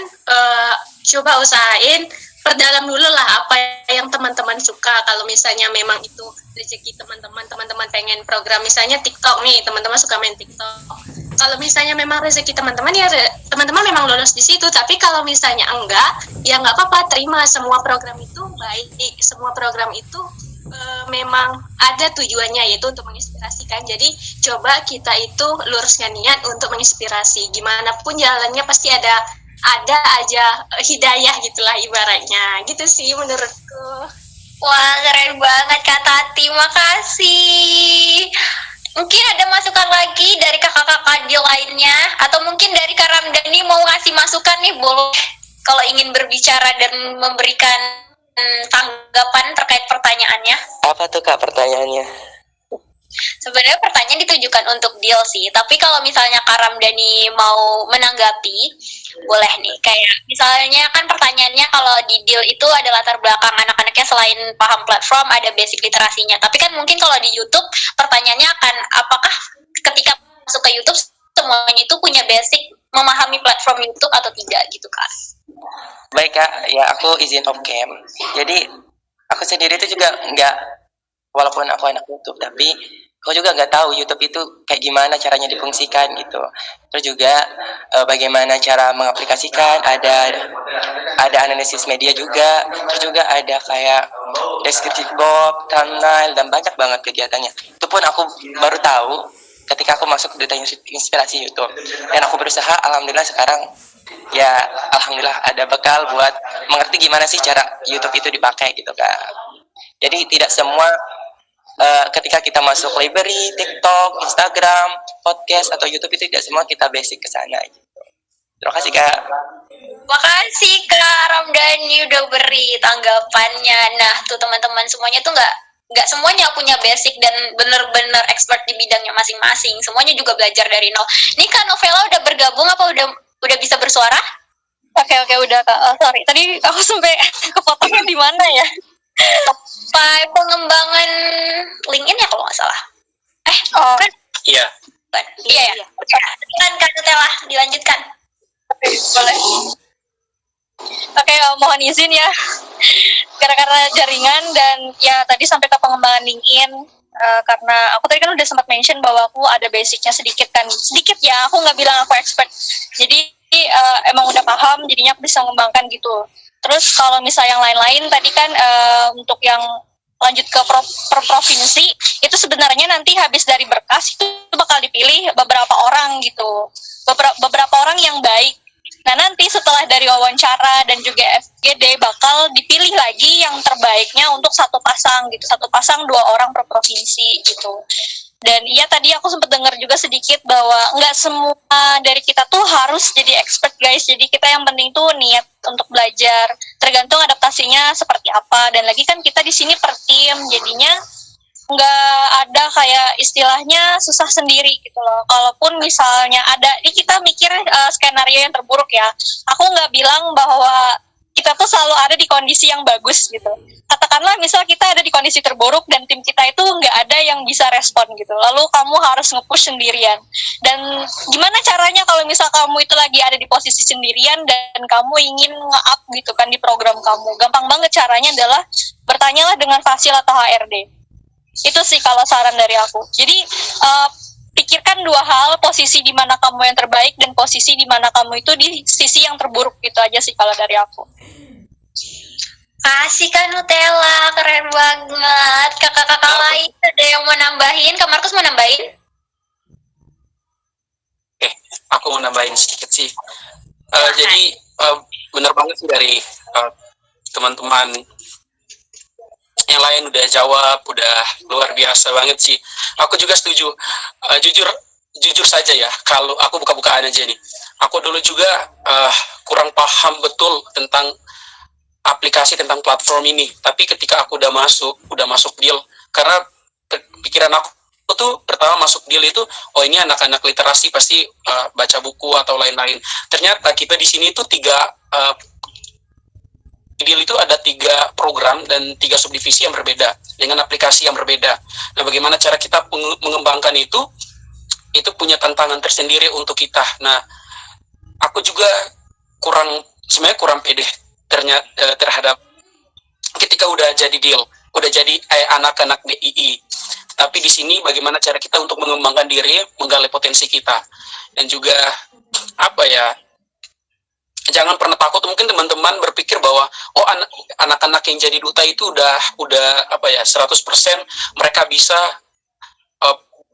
coba usahain perdalam dulu lah apa yang teman-teman suka. Kalau misalnya memang itu rezeki teman-teman pengen program misalnya TikTok nih, teman-teman suka main TikTok. Kalau misalnya memang rezeki teman-teman ya teman-teman memang lolos di situ. Tapi kalau misalnya enggak, ya nggak apa-apa, terima semua program itu baik. Semua program itu memang ada tujuannya, yaitu untuk menginspirasikan. Jadi coba kita itu luruskan niat untuk menginspirasi. Gimana pun jalannya pasti ada aja hidayah gitulah ibaratnya, gitu sih menurutku. Wah, keren banget Kak Tati, makasih. Mungkin ada masukan lagi dari kakak-kakak di lainnya, atau mungkin dari Kak Ramdhani mau ngasih masukan nih, boleh kalau ingin berbicara dan memberikan tanggapan terkait pertanyaannya. Apa tuh Kak pertanyaannya? Sebenarnya pertanyaan ditujukan untuk deal sih, tapi kalau misalnya Kak Ramdhani mau menanggapi, boleh nih. Kayak misalnya kan pertanyaannya kalau di deal itu ada latar belakang anak-anaknya selain paham platform, ada basic literasinya. Tapi kan mungkin kalau di YouTube pertanyaannya akan apakah ketika masuk ke YouTube semuanya itu punya basic memahami platform YouTube atau tidak gitu Kak? Baik Kak, ya aku izin off cam. Jadi aku sendiri itu juga nggak, walaupun aku anak YouTube, tapi aku juga nggak tahu YouTube itu kayak gimana caranya difungsikan gitu. Terus juga bagaimana cara mengaplikasikan, ada analisis media juga, terus juga ada kayak descriptive box, thumbnail, dan banyak banget kegiatannya. Itu pun aku baru tahu ketika aku masuk ke Duta Inspirasi YouTube. Dan aku berusaha, alhamdulillah sekarang ya alhamdulillah ada bekal buat mengerti gimana sih cara YouTube itu dipakai gitu Kak. Jadi tidak semua ketika kita masuk library, TikTok, Instagram, podcast, atau YouTube itu tidak semua kita basic ke sana gitu. Terima kasih Kak. Makasih Kak Ramdhani udah beri tanggapannya. Nah tuh teman-teman semuanya tuh nggak semuanya punya basic dan bener-bener expert di bidangnya masing-masing. Semuanya juga belajar dari nol. Nih Kak Novela udah bergabung apa udah bisa bersuara? Oke, udah Kak. Sorry, tadi aku sampai kepotongnya di mana ya? Sampai pengembangan LinkedIn ya kalau nggak salah. Kan? Iya. Iya ya. Kan Kak Nutella, dilanjutkan. Boleh. Oke, mohon izin ya. Gara-gara jaringan dan ya tadi sampai ke pengembangan LinkedIn. Karena aku tadi kan udah sempat mention bahwa aku ada basicnya sedikit ya, aku nggak bilang aku expert, jadi emang udah paham, jadinya aku bisa mengembangkan gitu. Terus kalau misalnya yang lain-lain tadi kan untuk yang lanjut ke per provinsi itu sebenarnya nanti habis dari berkas itu bakal dipilih beberapa orang gitu, beberapa orang yang baik. Nah nanti setelah dari wawancara dan juga FGD bakal dipilih lagi yang terbaiknya untuk satu pasang 2 orang per provinsi gitu. Dan iya tadi aku sempat dengar juga sedikit bahwa nggak semua dari kita tuh harus jadi expert guys. Jadi kita yang penting tuh niat untuk belajar, tergantung adaptasinya seperti apa. Dan lagi kan kita di sini per tim, jadinya nggak ada kayak istilahnya susah sendiri gitu loh. Kalaupun misalnya ada, ini kita mikir skenario yang terburuk ya. Aku nggak bilang bahwa kita tuh selalu ada di kondisi yang bagus gitu. Katakanlah misal kita ada di kondisi terburuk dan tim kita itu nggak ada yang bisa respon gitu. Lalu kamu harus nge-push sendirian. Dan gimana caranya kalau misal kamu itu lagi ada di posisi sendirian dan kamu ingin nge-up gitu kan di program kamu. Gampang banget caranya adalah bertanyalah dengan Fasil atau HRD. Itu sih kalau saran dari aku. Jadi pikirkan dua hal, posisi di mana kamu yang terbaik dan posisi di mana kamu itu di sisi yang terburuk. Itu aja sih kalau dari aku. Kasih Kak Nutella, keren banget. Kakak-kakak lain ada yang mau nambahin? Kak Markus mau nambahin? Aku mau nambahin sedikit sih. Jadi benar banget sih dari teman-teman yang lain udah jawab, udah luar biasa banget sih. Aku juga setuju. Jujur saja ya, kalau aku buka-bukaan aja nih. Aku dulu juga kurang paham betul tentang aplikasi, tentang platform ini. Tapi ketika aku udah masuk deal, karena pikiran aku tuh pertama masuk deal itu, oh ini anak-anak literasi pasti baca buku atau lain-lain. Ternyata kita di sini tuh deal itu ada 3 program dan 3 subdivisi yang berbeda dengan aplikasi yang berbeda. Nah, bagaimana cara kita mengembangkan itu punya tantangan tersendiri untuk kita. Nah, aku juga sebenarnya kurang pede terhadap ketika udah jadi deal, udah jadi anak-anak DII. Tapi di sini bagaimana cara kita untuk mengembangkan diri, menggali potensi kita, dan juga jangan pernah takut. Mungkin teman-teman berpikir bahwa anak-anak yang jadi duta itu udah 100% mereka bisa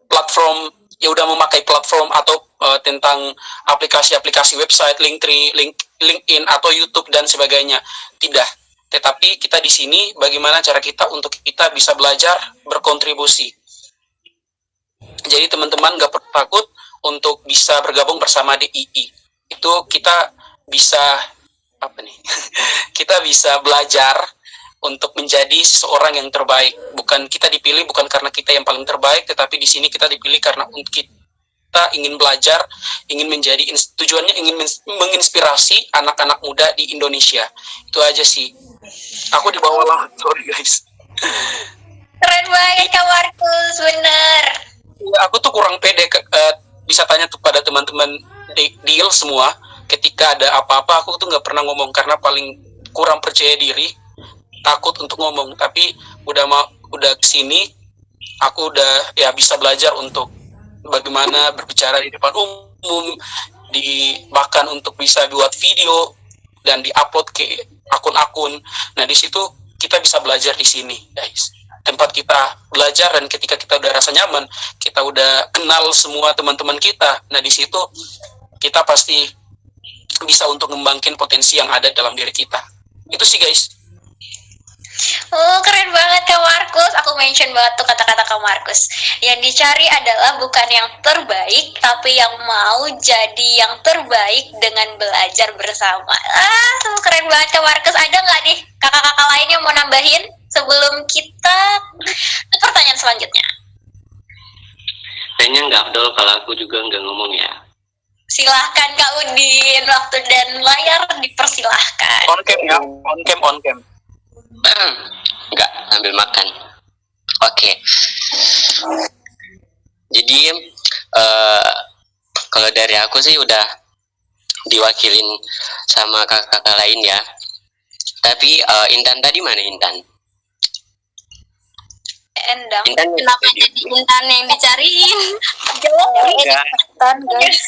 platform, ya udah memakai platform atau tentang aplikasi-aplikasi website, Linktree, LinkedIn atau YouTube dan sebagainya. Tidak. Tetapi kita di sini bagaimana cara kita untuk kita bisa belajar, berkontribusi. Jadi teman-teman gak perlu takut untuk bisa bergabung bersama DII. Itu kita bisa kita bisa belajar untuk menjadi seseorang yang terbaik. Bukan kita dipilih bukan karena kita yang paling terbaik, tetapi di sini kita dipilih karena kita ingin belajar, ingin menjadi tujuannya ingin menginspirasi anak-anak muda di Indonesia. Itu aja sih. Aku di bawah lah, sorry guys. Keren banget Kak Markus, bener. Ya, aku tuh kurang pede. Bisa tanya tuh pada teman-teman deal semua. Ketika ada apa-apa aku tuh nggak pernah ngomong karena paling kurang percaya diri, takut untuk ngomong. Tapi udah kesini, aku udah ya bisa belajar untuk bagaimana berbicara di depan umum, bahkan untuk bisa buat video dan diupload ke akun-akun. Nah di situ kita bisa belajar di sini, guys. Tempat kita belajar, dan ketika kita udah rasa nyaman, kita udah kenal semua teman-teman kita. Nah di situ kita pasti bisa untuk mengembangkan potensi yang ada dalam diri kita. Itu sih guys. Oh, keren banget Kak Markus. Aku mention banget tuh kata-kata Kak Markus. Yang dicari adalah bukan yang terbaik, tapi yang mau jadi yang terbaik dengan belajar bersama. Keren banget Kak Markus. Ada nggak nih kakak-kakak lain yang mau nambahin sebelum kita ke pertanyaan selanjutnya? Kayaknya nggak Abdul kalau aku juga nggak ngomong ya. Silahkan Kak Udin, waktu dan layar dipersilahkan. On cam ya, on cam. Enggak, sambil makan. Oke. Jadi kalau dari aku sih udah diwakilin sama kakak-kakak lain ya. Tapi Intan tadi mana Intan? Endang. Intan Kenapa jadi Intan yang dicariin? Intan guys.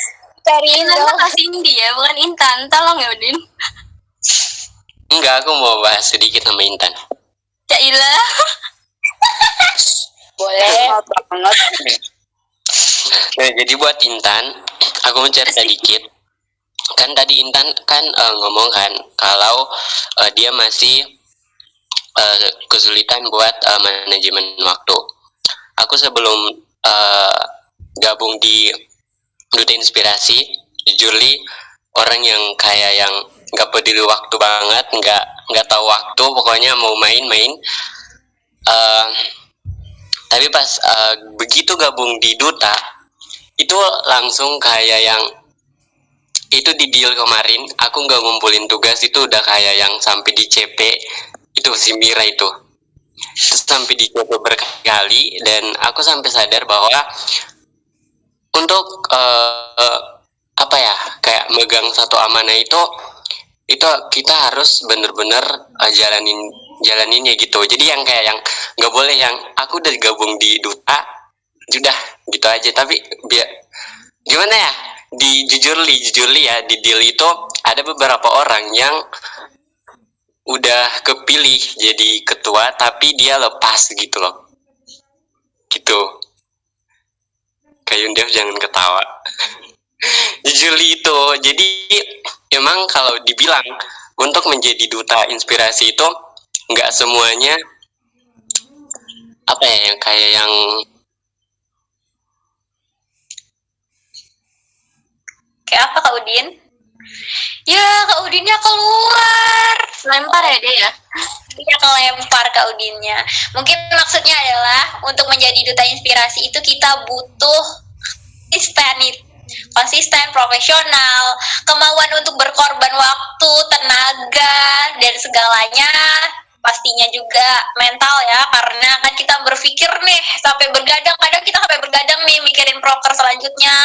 Cariin Kak Cindy ya, bukan Intan. Tolong ya Udin. Enggak, aku mau bahas sedikit sama Intan. Caila. Boleh. Nah, jadi buat Intan, aku mau cerita dikit. Kan tadi Intan kan ngomong kan kalau dia masih kesulitan buat manajemen waktu. Aku sebelum gabung di Duta Inspirasi, jujur orang yang kayak yang nggak peduli waktu banget, nggak tahu waktu, pokoknya mau main-main. Tapi pas begitu gabung di Duta, itu langsung kayak yang itu di deal kemarin aku nggak ngumpulin tugas itu udah kayak yang sampai di CP itu si Mira itu. Terus sampai di CP berkali dan aku sampai sadar bahwa untuk apa ya kayak megang satu amanah itu kita harus bener-bener jalaninnya gitu. Jadi yang kayak yang nggak boleh yang aku udah gabung di duta sudah gitu aja, tapi gimana ya, di jujurly ya di deal itu ada beberapa orang yang udah kepilih jadi ketua tapi dia lepas gitu loh gitu. Kayak Yundev jangan ketawa. Jujurly itu jadi emang kalau dibilang untuk menjadi duta inspirasi itu nggak semuanya apa ya yang kayak yang kayak apa Kak Udin? Ya Kak Udinnya keluar. Lempar ya dia ya. Iya kelempar Kak Udinnya. Mungkin maksudnya adalah untuk menjadi duta inspirasi itu kita butuh konsisten, profesional, kemauan untuk berkorban waktu, tenaga, dan segalanya. Pastinya juga mental ya, karena kan kita berpikir nih sampai bergadang, kadang kita sampai bergadang nih mikirin proker selanjutnya,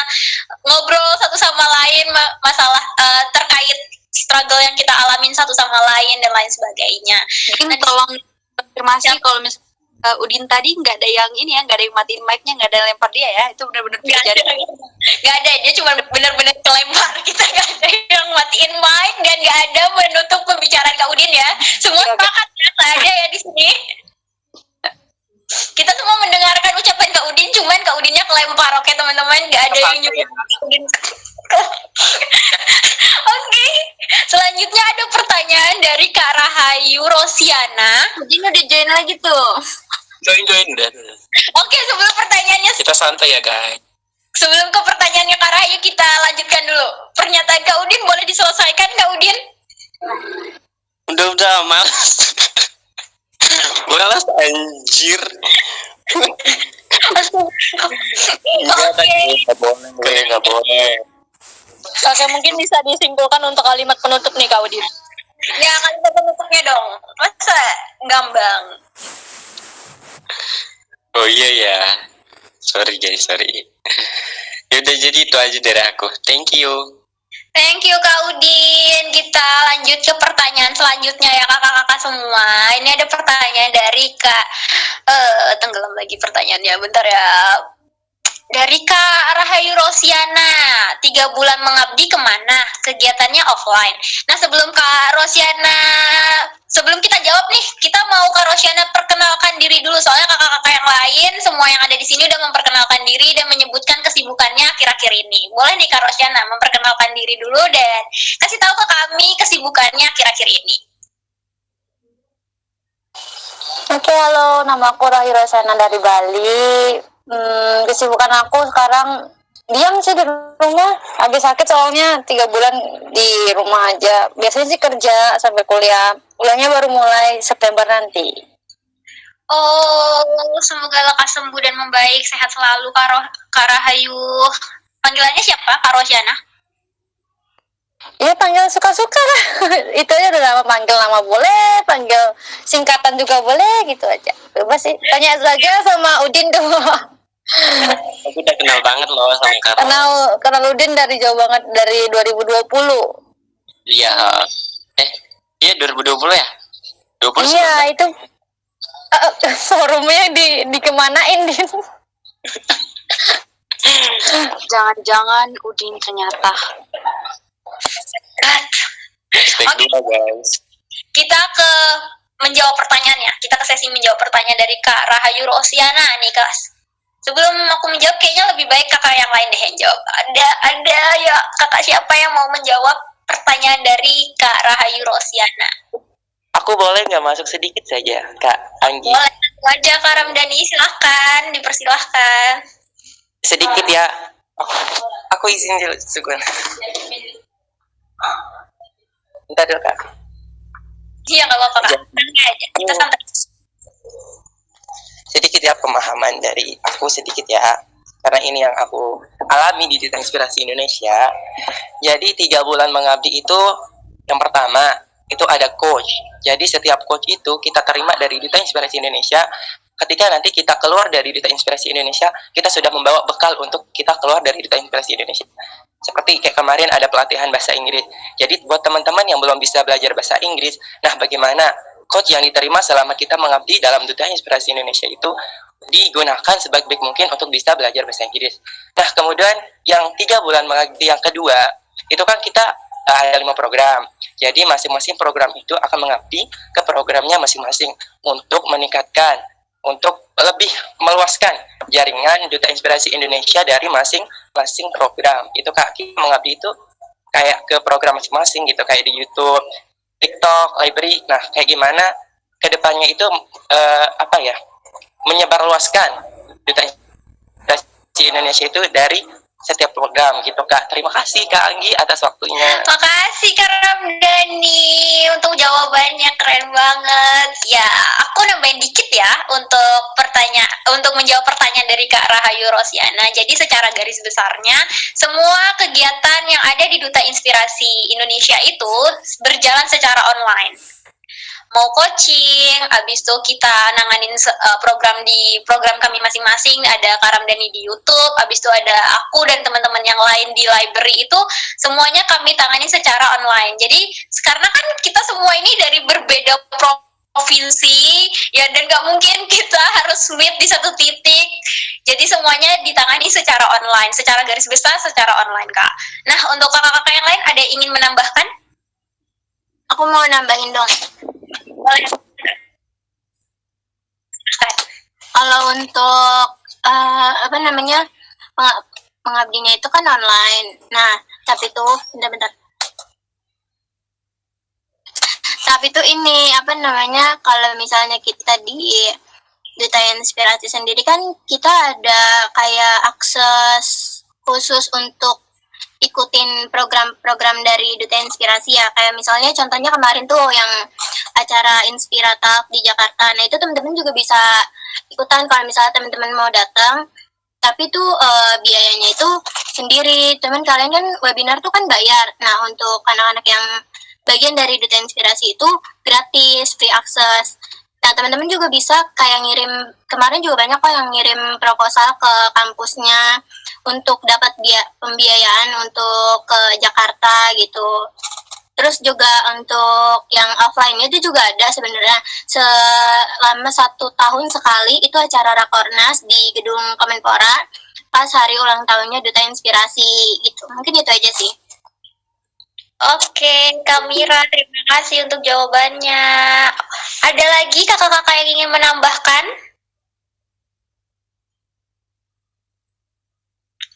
ngobrol satu sama lain masalah terkait struggle yang kita alamin satu sama lain dan lain sebagainya. Mungkin tolong konfirmasi kalau misalnya Udin tadi nggak ada yang ini ya, nggak ada yang matiin mic-nya, nggak ada yang lempar dia ya, itu benar-benar terjadi. Nggak ada, dia cuma benar-benar kelempar, kita nggak ada yang matiin mic dan nggak ada menutup pembicaraan Kak Udin ya. Semua sepakat ya, ada ya di sini. Kita semua mendengarkan ucapan Kak Udin, cuman Kak Udinnya kelempar. Oke teman-teman, nggak ada yang nyebut Kak Udin. Oke, selanjutnya ada pertanyaan dari Kak Rahayu Rosiana. Udin udah join lagi tuh. Join deh. Oke, sebelum pertanyaannya Kita santai ya guys. Sebelum ke pertanyaannya Kak Rahayu, kita lanjutkan dulu. Pernyataan Kak Udin boleh diselesaikan Kak Udin? udah malas. Malas anjir. Oke. Oke, mungkin bisa disimpulkan untuk kalimat penutup nih Kak Udin. Ya, kalimat penutupnya dong. Masa gambang? Oh iya ya. Sorry guys, sorry. Yaudah jadi itu aja dari aku. Thank you. Thank you Kak Udin. Kita lanjut ke pertanyaan selanjutnya ya kakak-kakak semua. Ini ada pertanyaan dari Kak tenggelam lagi pertanyaannya. Bentar ya. Dari Kak Rahayu Rosiana, 3 bulan mengabdi kemana? Kegiatannya offline. Nah sebelum Kak Rosiana, sebelum kita jawab nih, kita mau Kak Rosiana perkenalkan diri dulu. Soalnya kakak-kakak yang lain, semua yang ada di sini udah memperkenalkan diri dan menyebutkan kesibukannya akhir-akhir ini. Boleh nih Kak Rosiana memperkenalkan diri dulu dan kasih tahu ke kami kesibukannya akhir-akhir ini. Oke, halo, nama aku Rahayu Rosiana dari Bali. Kesibukan aku sekarang diam sih di rumah, habis sakit soalnya 3 bulan di rumah aja. Biasanya sih kerja sampai kuliahnya baru mulai September nanti. Oh, semoga lekas sembuh dan membaik, sehat selalu Kak Rahayu. Panggilannya siapa Kak Rosiana? Iya, panggil suka-suka lah. Itu aja udah lama, panggil nama boleh, panggil singkatan juga boleh, gitu aja. Bebas sih, tanya saja sama Udin tuh. Aku udah kenal banget loh sama Kak. Kenal Udin dari jauh banget, dari 2020. Iya. Iya 2020 ya? 20 Iya, itu forumnya dikemanain Din? Jangan-jangan Udin ternyata. Oke, kita ke menjawab pertanyaannya. Kita ke sesi menjawab pertanyaan dari Kak Rahayu Rosiana nih Kak. Sebelum aku menjawab, kayaknya lebih baik kakak yang lain deh yang jawab. Ada ya kakak siapa yang mau menjawab pertanyaan dari Kak Rahayu Rosiana? Aku boleh nggak masuk sedikit saja, Kak Anggi? Boleh, wajah Kak Ramdhani, silahkan, dipersilahkan. Sedikit ya. Aku izin dulu, Sugun. Bentar dulu, Kak. Iya, nggak apa-apa, Kak. Santai aja, kita santai. Sedikit ya pemahaman dari aku sedikit ya. Karena ini yang aku alami di Duta Inspirasi Indonesia. Jadi 3 bulan mengabdi itu, yang pertama itu ada coach. Jadi setiap coach itu kita terima dari Duta Inspirasi Indonesia. Ketika nanti kita keluar dari Duta Inspirasi Indonesia, kita sudah membawa bekal untuk kita keluar dari Duta Inspirasi Indonesia. Seperti kayak kemarin ada pelatihan bahasa Inggris. Jadi buat teman-teman yang belum bisa belajar bahasa Inggris, nah bagaimana coach yang diterima selama kita mengabdi dalam Duta Inspirasi Indonesia itu digunakan sebaik-baik mungkin untuk bisa belajar bahasa Inggris. Nah kemudian yang 3 bulan mengabdi yang kedua, itu kan kita ada 5 program. Jadi masing-masing program itu akan mengabdi ke programnya masing-masing untuk meningkatkan, untuk lebih meluaskan jaringan Duta Inspirasi Indonesia dari masing-masing program. Itu Kak, kita mengabdi itu kayak ke program masing-masing gitu, kayak di YouTube, TikTok, library. Nah, kayak gimana ke depannya itu menyebarluaskan Duta Inspirasi Indonesia itu dari setiap program gitu Kak. Terima kasih Kak Anggi atas waktunya. Makasih Kak Ramdhani untuk jawabannya, keren banget. Ya, aku nambahin dikit ya untuk menjawab pertanyaan dari Kak Rahayu Rosiana. Jadi secara garis besarnya, semua kegiatan yang ada di Duta Inspirasi Indonesia itu berjalan secara online. Mau coaching, abis itu kita nanganin program kami masing-masing, ada Kak Ramdhani di YouTube, abis itu ada aku dan teman-teman yang lain di library, itu semuanya kami tangani secara online. Jadi karena kan kita semua ini dari berbeda provinsi ya, dan gak mungkin kita harus meet di satu titik, jadi semuanya ditangani secara online, secara garis besar secara online Kak. Nah untuk kakak-kakak yang lain ada yang ingin menambahkan? Aku mau nambahin dong. Boleh. Kalau untuk pengabdinya itu kan online. Nah, tapi tuh bentar. Tapi tuh ini kalau misalnya kita di Duta Inspirasi sendiri kan kita ada kayak akses khusus untuk ikutin program-program dari Duta Inspirasi ya. Kayak misalnya contohnya kemarin tuh yang acara Inspiratalk di Jakarta. Nah itu teman-teman juga bisa ikutan kalau misalnya teman-teman mau datang. Tapi tuh biayanya itu sendiri. Teman kalian kan webinar tuh kan bayar. Nah untuk anak-anak yang bagian dari Duta Inspirasi itu gratis, free access. Nah teman-teman juga bisa kayak ngirim, kemarin juga banyak kok yang ngirim proposal ke kampusnya untuk dapat pembiayaan untuk ke Jakarta gitu. Terus juga untuk yang offline itu juga ada sebenarnya, selama 1 tahun sekali itu acara Rakornas di gedung Kemenpora pas hari ulang tahunnya Duta Inspirasi gitu. Mungkin itu aja sih. Oke, Kak Mira, terima kasih untuk jawabannya. Ada lagi kakak-kakak yang ingin menambahkan?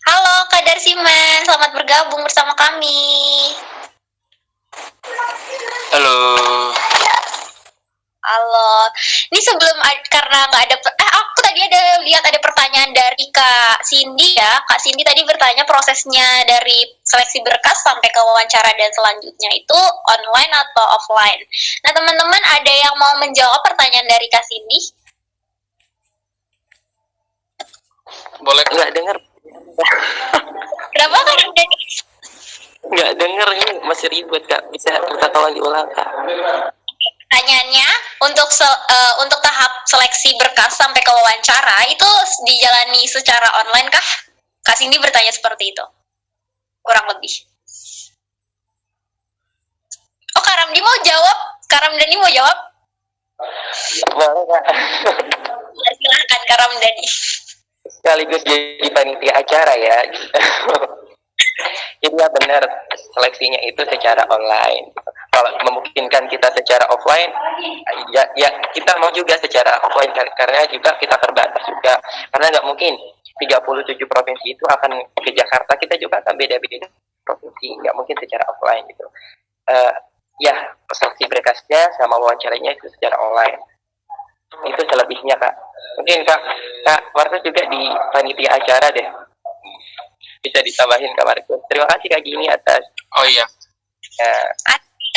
Halo Kak Darsiman, selamat bergabung bersama kami. Halo. Halo. Ini sebelum karena nggak ada aku tadi ada lihat ada pertanyaan dari Kak Cindy ya. Kak Cindy tadi bertanya prosesnya dari seleksi berkas sampai ke wawancara dan selanjutnya itu online atau offline. Nah, teman-teman ada yang mau menjawab pertanyaan dari Kak Cindy? Boleh nggak dengar? Berapa Kak Ramdhani? Nggak dengar, ini masih ribet Kak. Bisa minta tolong diulang Kak. Pertanyaannya untuk tahap seleksi berkas sampai ke wawancara itu dijalani secara online kah? Kak Cindy bertanya seperti itu, kurang lebih. Oh, Kak Ramdi mau jawab? Kak Ramdhani mau jawab? Boleh Kak. Ya, silahkan Kak Ramdhani. Sekaligus jadi panitia acara ya. Jadi ya benar, seleksinya itu secara online. Kalau memungkinkan kita secara offline, ya kita mau juga secara offline karena juga kita terbatas juga. Karena nggak mungkin 37 provinsi itu akan ke Jakarta, kita juga akan beda-beda provinsi, nggak mungkin secara offline gitu. Ya, seleksi berkasnya sama wawancaranya itu secara online. Itu selebihnya Kak. Mungkin Kak Markus juga di panitia acara deh. Bisa ditambahin Kak Markus. Terima kasih Kak Gini atas. Oh iya.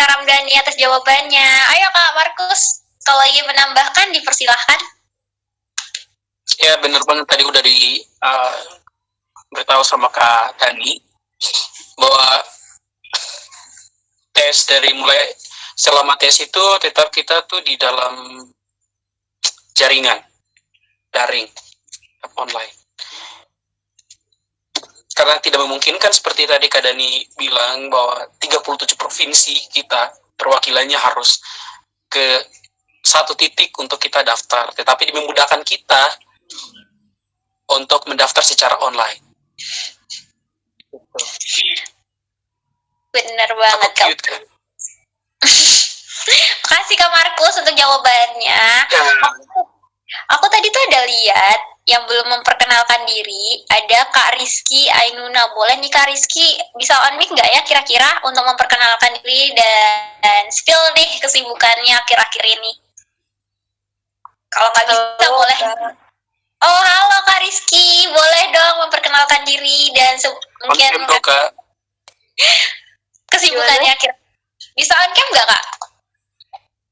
Kak Ramdhani atas jawabannya. Ayo Kak Markus, kalau ingin menambahkan dipersilahkan. Ya benar banget, tadi udah beritahu sama Kak Dani bahwa tes dari mulai selama tes itu tetap kita tuh di dalam jaringan daring online. Karena tidak memungkinkan seperti tadi Kak Dani bilang bahwa 37 provinsi kita perwakilannya harus ke satu titik untuk kita daftar, tetapi memudahkan kita untuk mendaftar secara online. Bener banget Kak. Cute, kan? Makasih Kak Markus untuk jawabannya. Aku tadi tuh ada lihat yang belum memperkenalkan diri, ada Kak Rizky Ainuna. Boleh nih Kak Rizky, bisa on mic nggak ya kira-kira untuk memperkenalkan diri dan spill nih kesibukannya akhir-akhir ini? Kalau Kak bisa boleh. Oh halo Kak Rizky, boleh dong memperkenalkan diri dan mungkin kesibukannya akhir. Bisa on cam nggak Kak?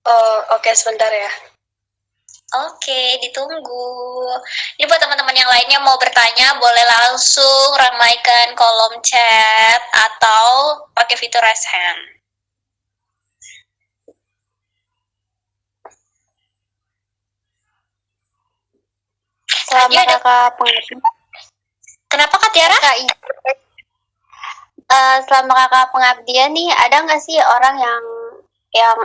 Oh oke, sebentar ya. Oke, ditunggu. Ini buat teman-teman yang lainnya mau bertanya, boleh langsung ramaikan kolom chat atau pakai fitur raise hand. Selama kakak pengabdian. Kenapa Kak Tiara? Selama kakak pengabdian nih, ada nggak sih orang yang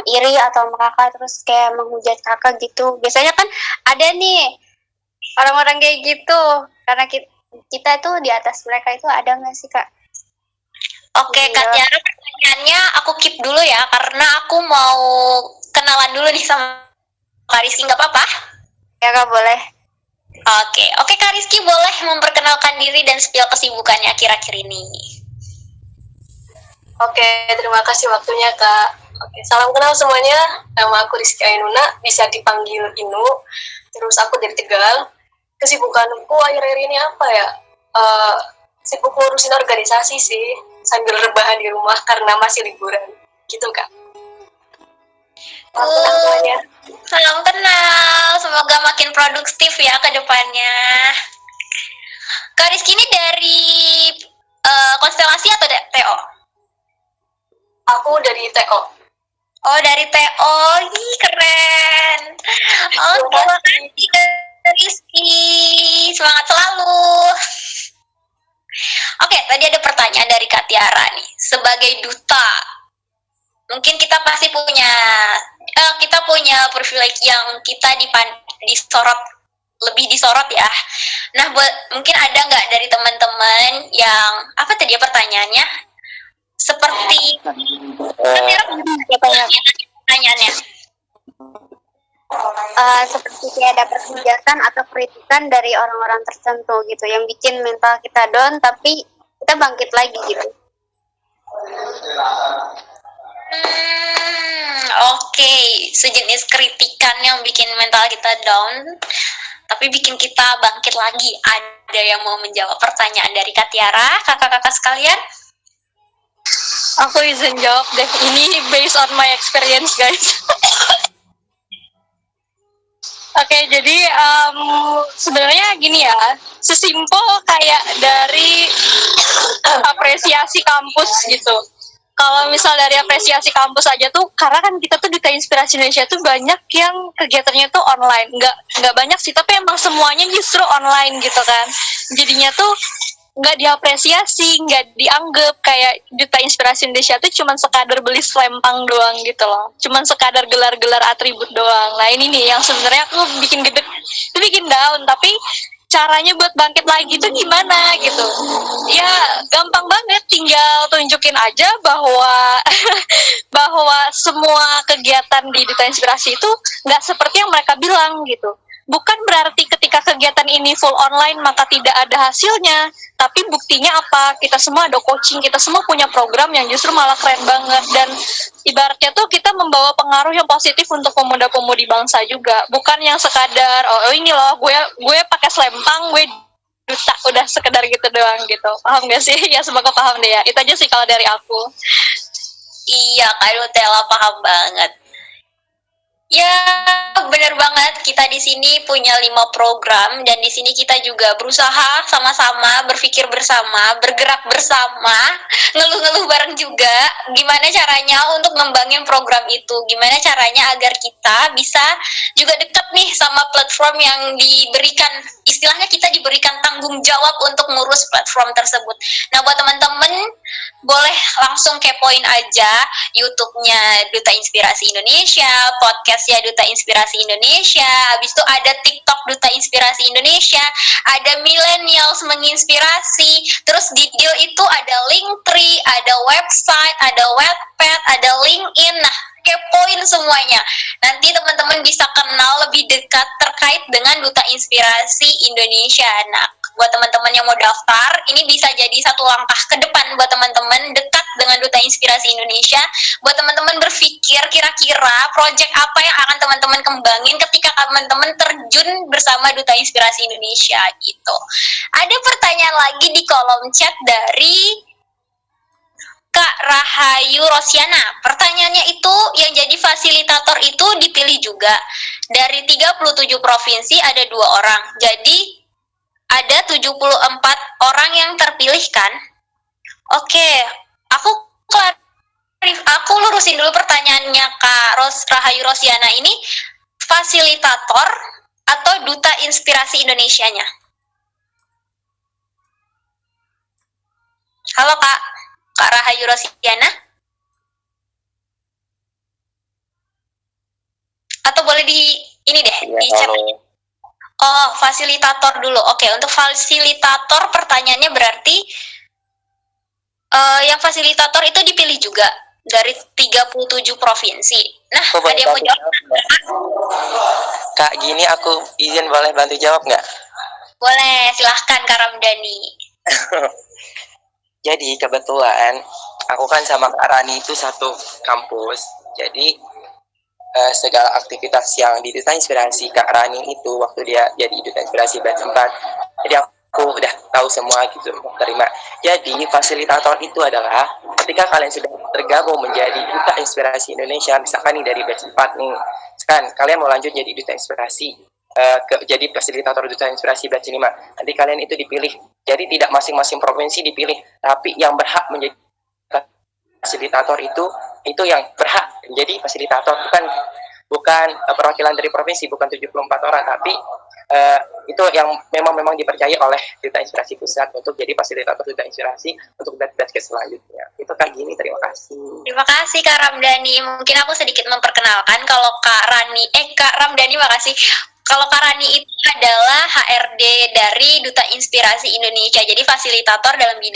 iri atau sama kakak terus kayak menghujat kakak gitu? Biasanya kan ada nih orang-orang kayak gitu, karena kita tuh di atas mereka, itu ada nggak sih Kak? Oke Kak Tiara, pertanyaannya aku keep dulu ya, karena aku mau kenalan dulu nih sama Kak Rizky, nggak apa-apa? Ya Kak, boleh. Oke Kak Rizky, boleh memperkenalkan diri dan spill kesibukannya akhir-akhir ini. Oke, terima kasih waktunya Kak. Oke, salam kenal semuanya. Nama aku Rizky Ainuna, bisa dipanggil Inu. Terus aku dari Tegal. Kesibukanku akhir-akhir ini apa ya? Sibuk ngurusin organisasi sih, sambil rebahan di rumah karena masih liburan. Gitu Kak. Salam kenal semuanya. Salam kenal, semoga makin produktif ya ke depannya. Kak Rizky ini dari konstelasi atau TO? Aku dari TO. Oh, dari TO. Ih, keren. Oh, terima kasih Kak Rizky. Semangat selalu. Oke, tadi ada pertanyaan dari Kak Tiara nih. Sebagai duta, mungkin kita pasti punya privilege yang kita lebih disorot ya. Nah, mungkin ada nggak dari teman-teman yang apa tadi ya pertanyaannya? Seperti pertanyaannya. Seperti kayak dapat hujatan atau kritikan dari orang-orang tertentu gitu, yang bikin mental kita down tapi kita bangkit lagi gitu. Oke, sejenis kritikan yang bikin mental kita down tapi bikin kita bangkit lagi. Ada yang mau menjawab pertanyaan dari Kak Tiara, kakak-kakak sekalian? Aku izin jawab deh. Ini based on my experience, guys. Oke, jadi sebenarnya gini ya, sesimpel kayak dari apresiasi kampus gitu. Kalau misal dari apresiasi kampus aja tuh, karena kan kita tuh Duta Inspirasi Indonesia tuh banyak yang kegiatannya tuh online. Nggak banyak sih, tapi emang semuanya justru online gitu kan. Jadinya tuh nggak diapresiasi, nggak dianggap kayak Duta Inspirasi Indonesia tuh cuman sekadar beli selempang doang gitu loh, cuman sekadar gelar-gelar atribut doang. Nah ini nih yang sebenarnya aku bikin gedek, itu bikin down, tapi caranya buat bangkit lagi tuh gimana gitu. Ya gampang banget, tinggal tunjukin aja bahwa bahwa semua kegiatan di Duta Inspirasi itu nggak seperti yang mereka bilang gitu. Bukan berarti ketika kegiatan ini full online maka tidak ada hasilnya, tapi buktinya apa? Kita semua ada coaching, kita semua punya program yang justru malah keren banget, dan ibaratnya tuh kita membawa pengaruh yang positif untuk pemuda-pemudi bangsa juga, bukan yang sekadar oh ini loh gue pakai selempang, gue duta, udah sekedar gitu doang gitu. Paham gak sih? Ya semoga paham deh ya. Itu aja sih kalau dari aku. Iya, Kak Nutella paham banget. Ya, benar banget. Kita di sini punya 5 program dan di sini kita juga berusaha sama-sama, berpikir bersama, bergerak bersama, ngeluh-ngeluh bareng juga. Gimana caranya untuk ngembangin program itu? Gimana caranya agar kita bisa juga dekat nih sama platform yang diberikan, istilahnya kita diberikan tanggung jawab untuk ngurus platform tersebut. Nah, buat teman-teman boleh langsung kepoin aja YouTube-nya Duta Inspirasi Indonesia, podcast-nya Duta Inspirasi Indonesia, habis itu ada TikTok Duta Inspirasi Indonesia, ada Millennials Menginspirasi, terus di Deal itu ada Linktree, ada website, ada Wattpad, ada LinkedIn. Nah, kepoin semuanya. Nanti teman-teman bisa kenal lebih dekat terkait dengan Duta Inspirasi Indonesia. Nah, buat teman-teman yang mau daftar, ini bisa jadi satu langkah ke depan buat teman-teman dekat dengan Duta Inspirasi Indonesia. Buat teman-teman berpikir kira-kira project apa yang akan teman-teman kembangin ketika teman-teman terjun bersama Duta Inspirasi Indonesia gitu. Ada pertanyaan lagi di kolom chat dari Kak Rahayu Rosiana. Pertanyaannya itu, yang jadi fasilitator itu dipilih juga. Dari 37 provinsi ada 2 orang. Jadi ada 74 orang yang terpilih kan? Oke, aku lurusin dulu pertanyaannya Kak Rahayu Rosiana ini, fasilitator atau Duta Inspirasi Indonesianya? Halo Kak Rahayu Rosiana? Atau boleh ini deh, di chat. Oh, fasilitator dulu. Oke, untuk fasilitator pertanyaannya berarti yang fasilitator itu dipilih juga dari 37 provinsi. Nah, ada yang mau jawab? Kak, gini aku izin boleh bantu jawab nggak? Boleh, silahkan Kak Ramdhani. Jadi kebetulan aku kan sama Kak Rani itu satu kampus. Jadi segala aktivitas yang di Duta Inspirasi Kak Rani itu waktu dia jadi Duta Inspirasi batch 4, jadi aku udah tahu semua gitu, terima. Jadi fasilitator itu adalah ketika kalian sudah tergabung menjadi Duta Inspirasi Indonesia, misalkan nih dari batch 4 nih, kan kalian mau lanjut jadi Duta Inspirasi, jadi fasilitator Duta Inspirasi batch 5, nanti kalian itu dipilih. Jadi tidak masing-masing provinsi dipilih, tapi yang berhak menjadi fasilitator itu yang berhak menjadi fasilitator, bukan perwakilan dari provinsi, bukan 74 orang, tapi itu yang memang dipercaya oleh Duta Inspirasi Pusat untuk jadi fasilitator Duta Inspirasi untuk batch selanjutnya. Itu Kak Gini, terima kasih. Terima kasih Kak Ramdhani. Mungkin aku sedikit memperkenalkan kalau Kak Ramdhani, makasih. Kalau Kak Rani itu adalah HRD dari Duta Inspirasi Indonesia. Jadi fasilitator dalam di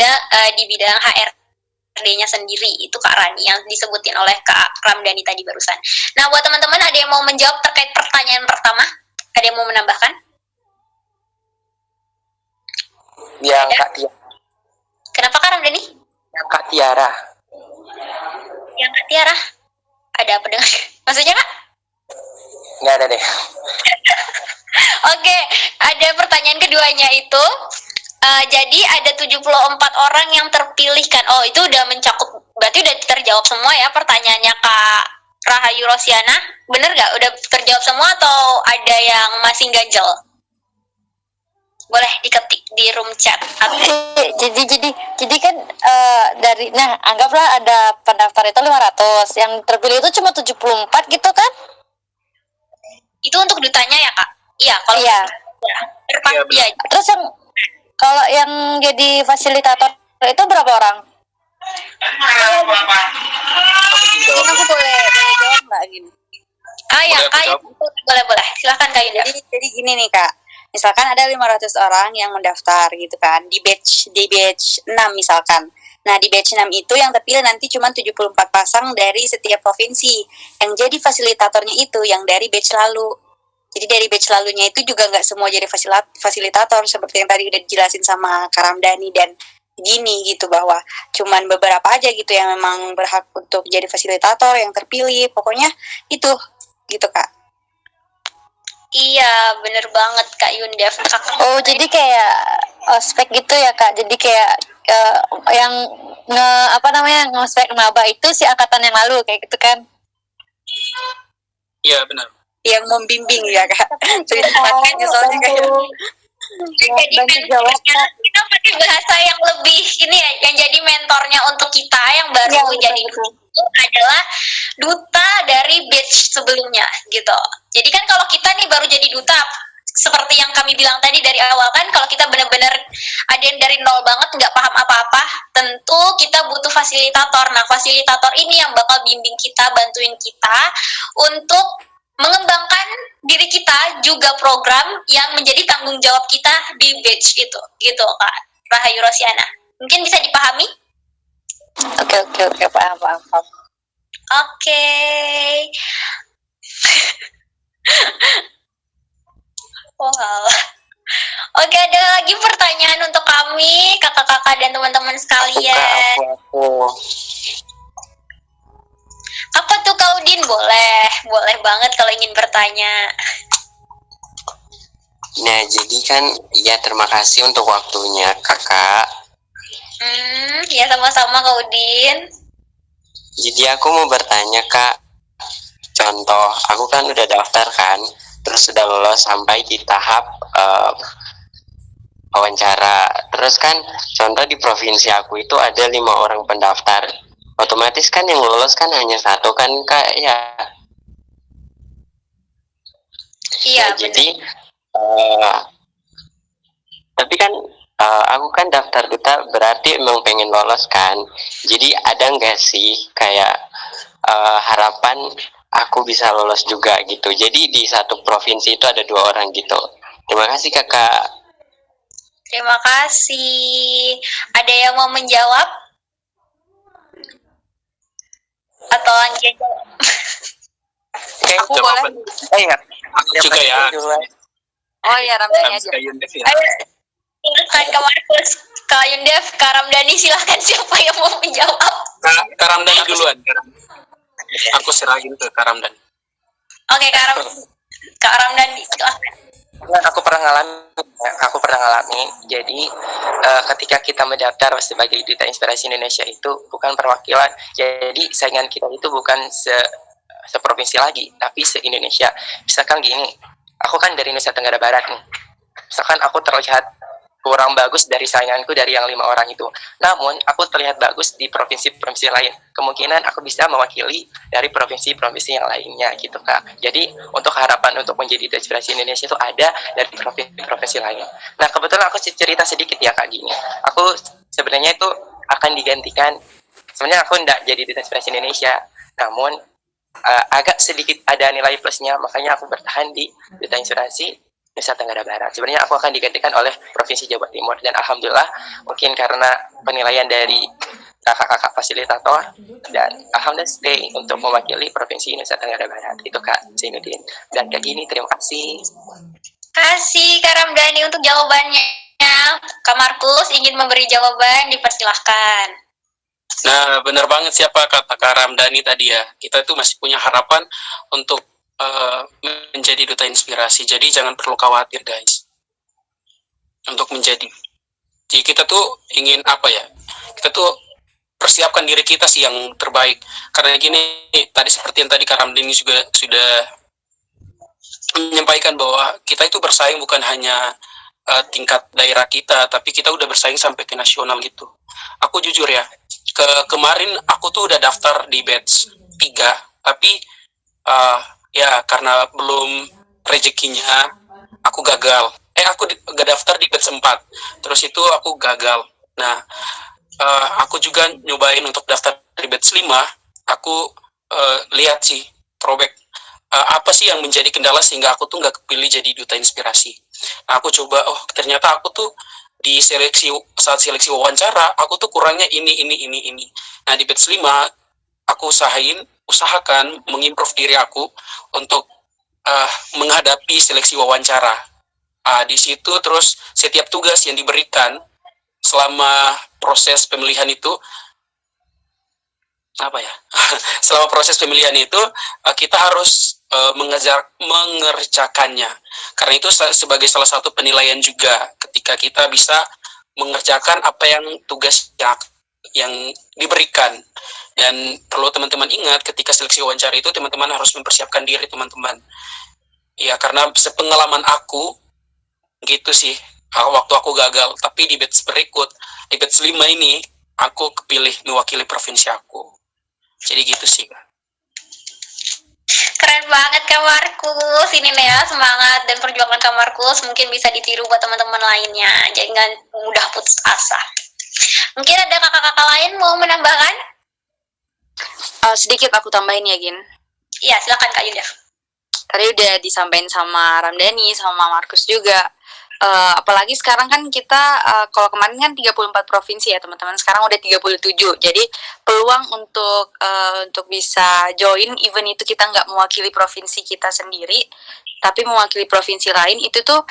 bidang HRD-nya sendiri. Itu Kak Rani yang disebutin oleh Kak Ramdhani tadi barusan. Nah, buat teman-teman ada yang mau menjawab terkait pertanyaan pertama? Ada yang mau menambahkan? Yang Kak Tiara. Kenapa Kak Ramdhani? Yang Kak Tiara. Yang Kak Tiara? Ada apa dengan? Maksudnya Kak? Nggak ada deh. Oke, ada pertanyaan keduanya itu. Jadi ada 74 orang yang terpilih kan. Oh, itu udah mencakup, berarti udah terjawab semua ya pertanyaannya Kak Rahayu Rosiana. Bener gak? Udah terjawab semua atau ada yang masih ganjel? Boleh diketik di room chat. Jadi kan dari, anggaplah ada pendaftar itu 500, yang terpilih itu cuma 74 gitu kan? Itu untuk dutanya ya Kak? Iya, kalau iya. Iya. Terus kalau yang jadi fasilitator itu berapa orang? Mungkin aku boleh jawab nggak gini? Ya Kak, boleh. Silakan Kak Yunda. Jadi gini nih Kak, misalkan ada 500 orang yang mendaftar gitu kan di batch 6 misalkan. Nah, di batch 6 itu yang terpilih nanti cuma 74 pasang dari setiap provinsi. Yang jadi fasilitatornya itu yang dari batch lalu. Jadi dari batch lalunya itu juga nggak semua jadi fasilitator, seperti yang tadi udah dijelasin sama Kak Ramdhani dan Gini gitu, bahwa cuman beberapa aja gitu yang memang berhak untuk jadi fasilitator yang terpilih. Pokoknya itu gitu Kak. Iya, bener banget Kak Yunda. Oh, jadi kayak ospek gitu ya Kak. Jadi kayak yang ngospek maba itu si angkatan yang lalu kayak gitu kan? Iya benar. yang membimbing ya Kak. Ceritakan soalnya kayak Jadi mentornya kita pakai bahasa yang lebih ini ya, yang jadi mentornya untuk kita yang baru jadi itu adalah duta dari batch sebelumnya gitu. Jadi kan kalau kita nih baru jadi duta, seperti yang kami bilang tadi dari awal kan, kalau kita benar-benar ada yang dari nol banget nggak paham apa-apa, tentu kita butuh fasilitator. Nah, fasilitator ini yang bakal bimbing kita, bantuin kita untuk mengembangkan diri kita, juga program yang menjadi tanggung jawab kita di batch itu, gitu Kak Rahayu Rosiana. Mungkin bisa dipahami? Oke, paham. Oke. Wow. Oke, ada lagi pertanyaan untuk kami, kakak-kakak dan teman-teman sekalian. Apa tuh Kak Udin? Boleh banget kalau ingin bertanya. Nah, jadi kan ya terima kasih untuk waktunya kakak. Ya sama-sama Kak Udin. Jadi aku mau bertanya kak, contoh aku kan udah daftar kan, terus sudah lolos sampai di tahap wawancara. Terus kan contoh di provinsi aku itu ada 5 orang pendaftar, otomatis kan yang lolos kan hanya 1 kan kak ya. Iya. Nah, jadi tapi kan aku kan daftar duta berarti emang pengen lolos kan. Jadi ada nggak sih kayak harapan aku bisa lolos juga gitu. Jadi di satu provinsi itu ada 2 orang gitu. Terima kasih kakak. Terima kasih. Ada yang mau menjawab? Atau lanjut? Aku boleh. Iya. Juga ya. Oh iya, Ramdhani aja. Silakan Kak Markus, Kak Yundef, Kak Ramdhani, silahkan siapa yang mau menjawab? Kak Ramdhani duluan. Aku serahin ke Kak Ramdhani. Oke, Kak Ramdhani, silahkan. Aku pernah ngalamin. Jadi ketika kita mendaftar sebagai Duta Inspirasi Indonesia itu bukan perwakilan. Jadi saingan kita itu bukan seprovinsi lagi, tapi se-Indonesia. Misalkan gini, aku kan dari Nusa Tenggara Barat nih. Misalkan aku terlihat kurang bagus dari sainganku dari yang 5 orang itu. Namun, aku terlihat bagus di provinsi-provinsi lain. Kemungkinan aku bisa mewakili dari provinsi-provinsi yang lainnya gitu, Kak. Jadi, untuk harapan untuk menjadi Duta Inspirasi Indonesia itu ada dari provinsi-provinsi lain. Nah, kebetulan aku cerita sedikit ya, Kak, gini. Aku sebenarnya itu akan digantikan. Sebenarnya aku enggak jadi Duta Inspirasi Indonesia. Namun, agak sedikit ada nilai plusnya, makanya aku bertahan di Duta Inspirasi Nusa Tenggara Barat. Sebenarnya aku akan digantikan oleh Provinsi Jawa Timur, dan alhamdulillah mungkin karena penilaian dari kakak-kakak fasilitator dan alhamdulillah stay untuk mewakili Provinsi Nusa Tenggara Barat. Itu Kak Zainuddin. Dan kayak gini, terima kasih. Kasih Kak Ramdhani untuk jawabannya. Kak Markus ingin memberi jawaban, dipersilahkan. Nah, benar banget siapa kata Kak Ramdhani tadi ya. Kita itu masih punya harapan untuk menjadi duta inspirasi. Jadi jangan perlu khawatir guys untuk menjadi. Jadi kita tuh ingin apa ya? Kita tuh persiapkan diri kita sih yang terbaik. Karena gini, tadi seperti yang tadi Kak Ramdhani juga sudah menyampaikan bahwa kita itu bersaing bukan hanya tingkat daerah kita, tapi kita udah bersaing sampai ke nasional gitu. Aku jujur ya, kemarin aku tuh udah daftar di batch 3, tapi ya karena belum rezekinya aku gagal. Aku gak daftar di batch 4, terus itu aku gagal. Nah, aku juga nyobain untuk daftar di batch 5. Aku lihat sih throwback apa sih yang menjadi kendala sehingga aku tuh gak kepilih jadi duta inspirasi. Nah, aku coba, ternyata aku tuh di saat seleksi wawancara aku tuh kurangnya ini. Nah, di batch 5 aku usahakan mengimprove diri aku untuk menghadapi seleksi wawancara. Di situ terus setiap tugas yang diberikan selama proses pemilihan itu selama proses pemilihan itu kita harus mengerjakannya. Karena itu sebagai salah satu penilaian juga ketika kita bisa mengerjakan apa yang tugas yang yang diberikan. Dan perlu teman-teman ingat ketika seleksi wawancara itu teman-teman harus mempersiapkan diri teman-teman. Ya karena sepengalaman aku gitu sih, waktu aku gagal, tapi di batch berikut, di batch 5 ini aku kepilih mewakili provinsi aku. Jadi gitu sih. Keren banget Kak Markus. Ini Nea semangat dan perjuangan Kak Markus mungkin bisa ditiru buat teman-teman lainnya. Jangan mudah putus asa. Mungkin ada kakak-kakak lain mau menambahkan? Sedikit aku tambahin ya, Gin. Iya, silakan Kak Yuda. Tadi udah disampaikan sama Ramdhani, sama Markus juga. Apalagi sekarang kan kita, kalau kemarin kan 34 provinsi ya teman-teman, sekarang udah 37. Jadi peluang untuk bisa join event itu kita nggak mewakili provinsi kita sendiri, tapi mewakili provinsi lain itu tuh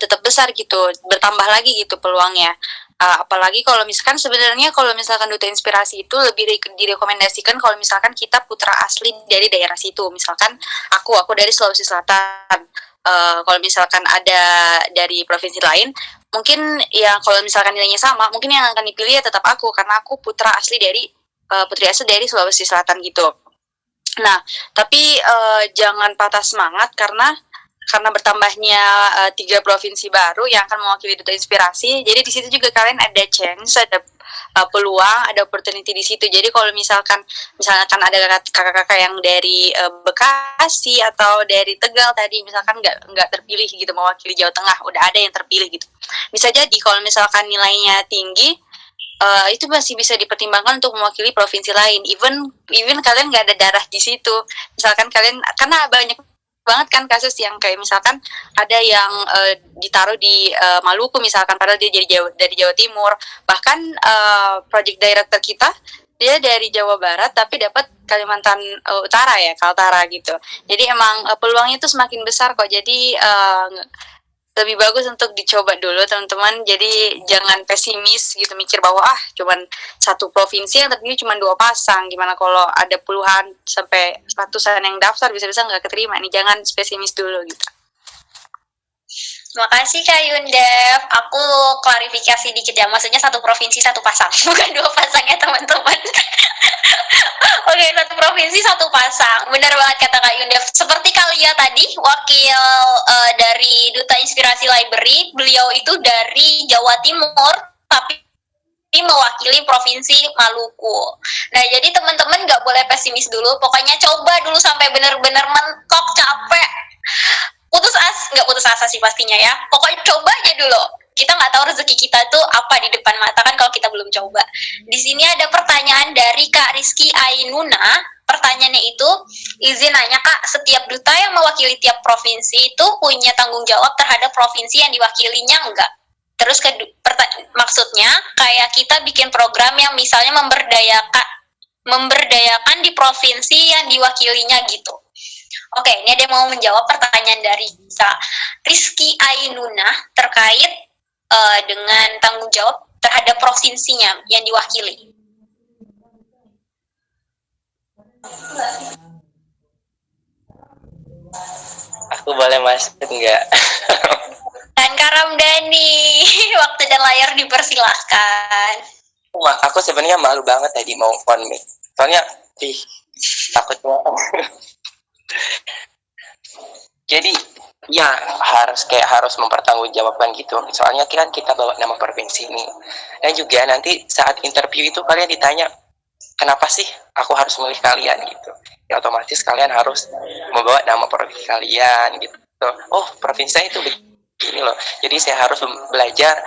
tetap besar gitu, bertambah lagi gitu peluangnya. Apalagi kalau misalkan sebenarnya kalau misalkan Duta Inspirasi itu lebih direkomendasikan kalau misalkan kita putra asli dari daerah situ. Misalkan aku dari Sulawesi Selatan. Kalau misalkan ada dari provinsi lain, mungkin ya kalau misalkan nilainya sama, mungkin yang akan dipilih ya tetap aku karena aku putri asli dari Sulawesi Selatan gitu. Nah, tapi jangan patah semangat karena bertambahnya 3 provinsi baru yang akan mewakili Duta Inspirasi. Jadi di situ juga kalian ada chance, ada peluang, ada opportunity di situ. Jadi kalau misalkan ada kakak-kakak yang dari Bekasi atau dari Tegal tadi misalkan nggak terpilih gitu mewakili Jawa Tengah, udah ada yang terpilih gitu. Bisa jadi kalau misalkan nilainya tinggi, itu masih bisa dipertimbangkan untuk mewakili provinsi lain. Even kalian nggak ada darah di situ. Misalkan kalian, karena banyak banget kan kasus yang kayak misalkan ada yang ditaruh di Maluku misalkan padahal dia dari Jawa Timur, bahkan project director kita dia dari Jawa Barat tapi dapat Kalimantan Utara ya, Kaltara gitu. Jadi emang peluangnya tuh semakin besar kok. Jadi lebih bagus untuk dicoba dulu teman-teman. Jadi jangan pesimis gitu mikir bahwa cuman satu provinsi yang terpilih cuma 2 pasang, gimana kalau ada puluhan sampai ratusan yang daftar bisa-bisa nggak keterima nih. Jangan pesimis dulu gitu. Makasih Kak Yundef. Aku klarifikasi dikit ya, maksudnya satu provinsi satu pasang, bukan 2 pasang ya teman-teman. Oke, satu provinsi satu pasang. Benar banget kata Kak Yundef. Seperti Kalia tadi, wakil dari Duta Inspirasi Library, beliau itu dari Jawa Timur, tapi mewakili Provinsi Maluku. Nah, jadi teman-teman nggak boleh pesimis dulu. Pokoknya coba dulu sampai benar-benar mentok, capek. Nggak putus asa sih pastinya ya. Pokoknya coba aja dulu. Kita nggak tahu rezeki kita tuh apa di depan mata kan kalau kita belum coba. Di sini ada pertanyaan dari Kak Rizky Ainuna. Pertanyaannya itu, izin nanya Kak, setiap duta yang mewakili tiap provinsi itu punya tanggung jawab terhadap provinsi yang diwakilinya enggak? Terus maksudnya kayak kita bikin program yang misalnya memberdayakan di provinsi yang diwakilinya gitu. Oke, ini ada yang mau menjawab pertanyaan dari Kak Rizky Ainuna terkait dengan tanggung jawab terhadap provinsinya yang diwakili. Aku boleh masuk enggak? Dan Kak Ramdhani, waktu dan layar dipersilahkan. Aku sebenarnya malu banget tadi mau on mic. Soalnya, takutnya. Jadi ya harus mempertanggungjawabkan gitu. Soalnya kan kita bawa nama provinsi ini. Dan juga nanti saat interview itu kalian ditanya, kenapa sih aku harus memilih kalian gitu. Ya otomatis kalian harus membawa nama provinsi kalian gitu. Oh, provinsinya itu begini loh. Jadi saya harus belajar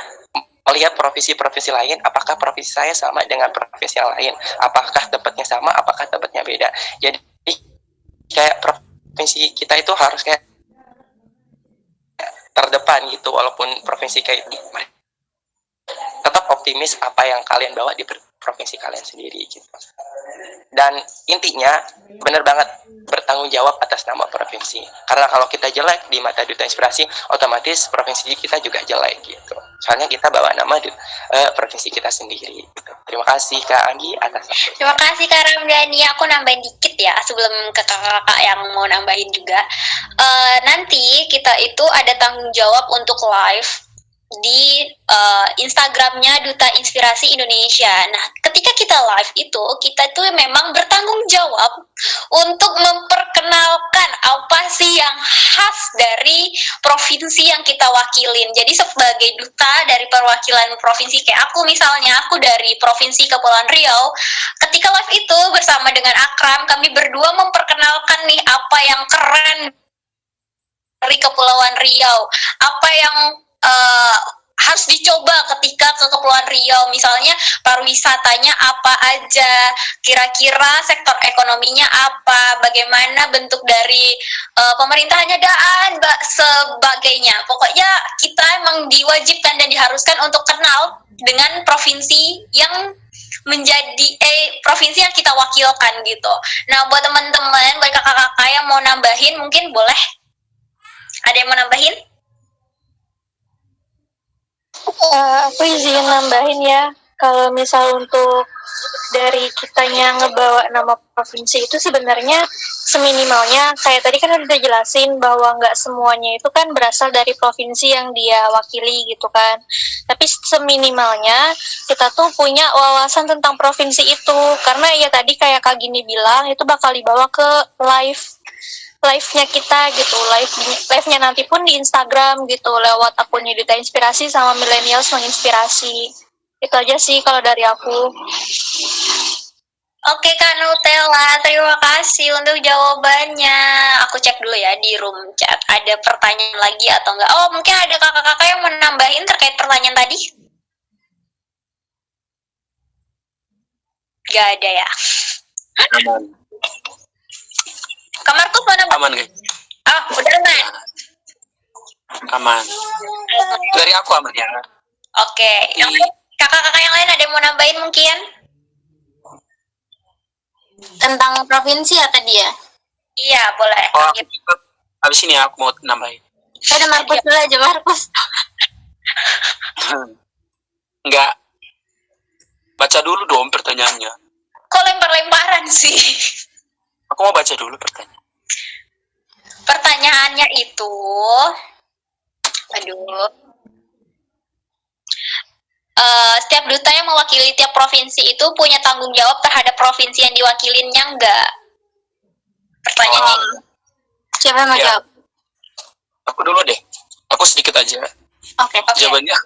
melihat provinsi-provinsi lain, apakah provinsi saya sama dengan provinsi yang lain, apakah tempatnya sama, apakah tempatnya beda. Jadi kayak provinsi kita itu harus kayak terdepan gitu, walaupun provinsi kayak gimana, tetap optimis apa yang kalian bawa di provinsi kalian sendiri gitu. Dan intinya benar banget bertanggung jawab atas nama provinsi, karena kalau kita jelek di mata Duta Inspirasi, otomatis provinsi kita juga jelek gitu. Soalnya kita bawa nama provinsi kita sendiri gitu. Terima kasih Kak Anggi atas. Terima kasih Kak Ramdhani. Aku nambahin dikit ya sebelum ke kakak-kakak yang mau nambahin juga. Nanti kita itu ada tanggung jawab untuk live di Instagramnya Duta Inspirasi Indonesia. Nah, ketika kita live itu, kita tuh memang bertanggung jawab untuk memperkenalkan apa sih yang khas dari provinsi yang kita wakilin. Jadi sebagai duta dari perwakilan provinsi, kayak aku misalnya, aku dari Provinsi Kepulauan Riau, ketika live itu bersama dengan Akram, kami berdua memperkenalkan nih apa yang keren dari Kepulauan Riau, apa yang harus dicoba ketika ke Kepulauan Riau, misalnya pariwisatanya apa aja, kira-kira sektor ekonominya apa, bagaimana bentuk dari pemerintahannya, dan sebagainya. Pokoknya kita emang diwajibkan dan diharuskan untuk kenal dengan provinsi yang menjadi provinsi yang kita wakilkan gitu. Nah, buat teman-teman, buat kakak-kakak yang mau nambahin, mungkin boleh. Ada yang mau nambahin? Aku izin nambahin ya, kalau misal untuk dari kitanya ngebawa nama provinsi itu sebenarnya seminimalnya kayak tadi kan udah jelasin bahwa nggak semuanya itu kan berasal dari provinsi yang dia wakili gitu kan, tapi seminimalnya kita tuh punya wawasan tentang provinsi itu, karena ya tadi kayak Kak Gini bilang itu bakal dibawa ke live-nya kita gitu, live-nya nanti pun di Instagram gitu, lewat akunnya Duta Inspirasi sama Millennials Menginspirasi. Itu aja sih kalau dari aku. Oke Kak Nutella, terima kasih untuk jawabannya. Aku cek dulu ya di room chat, ada pertanyaan lagi atau enggak. Oh, mungkin ada kakak-kakak yang mau nambahin terkait pertanyaan tadi? Gak ada ya? Aman. Kamar tuh mana? Aman guys. Ah, udah aman. Aman. Dari aku aman ya. Oke, yang kakak-kakak yang lain ada yang mau nambahin mungkin? Tentang provinsi ya tadi ya? Iya, boleh. Oh, habis ini aku mau nambahin. Ada Markus dulu aja, Markus. Enggak. Baca dulu dong pertanyaannya. Kok lempar-lemparan sih? Aku mau baca dulu pertanyaan. Pertanyaannya itu, setiap duta yang mewakili tiap provinsi itu punya tanggung jawab terhadap provinsi yang diwakilinnya enggak? Pertanyaannya itu. Siapa yang mau jawab? Aku dulu deh. Aku sedikit aja. Oke. Jawabannya.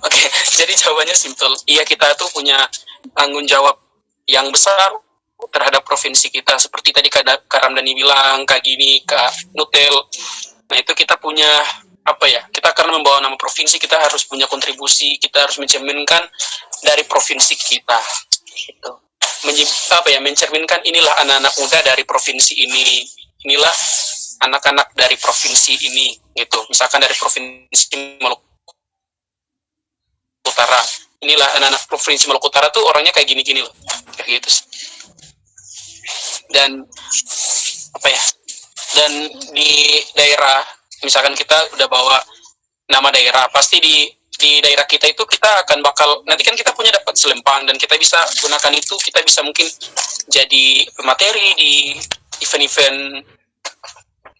Oke, jadi jawabannya simpel. Iya, kita tuh punya tanggung jawab yang besar terhadap provinsi kita, seperti tadi Kak Ramdhani bilang, Kak Gini, Kak Nutel. Nah, itu kita punya apa ya? Kita karena membawa nama provinsi, kita harus punya kontribusi, kita harus mencerminkan dari provinsi kita. Gitu. Mencerminkan inilah anak-anak muda dari provinsi ini. Inilah anak-anak dari provinsi ini gitu. Misalkan dari provinsi Maluku Utara. Inilah anak-anak provinsi Maluku Utara tuh orangnya kayak gini-gini loh. Kayak gitu sih. Dan dan di daerah misalkan kita udah bawa nama daerah, pasti di daerah kita itu kita akan bakal nanti kan kita punya dapat selempang dan kita bisa gunakan itu, kita bisa mungkin jadi pemateri di event-event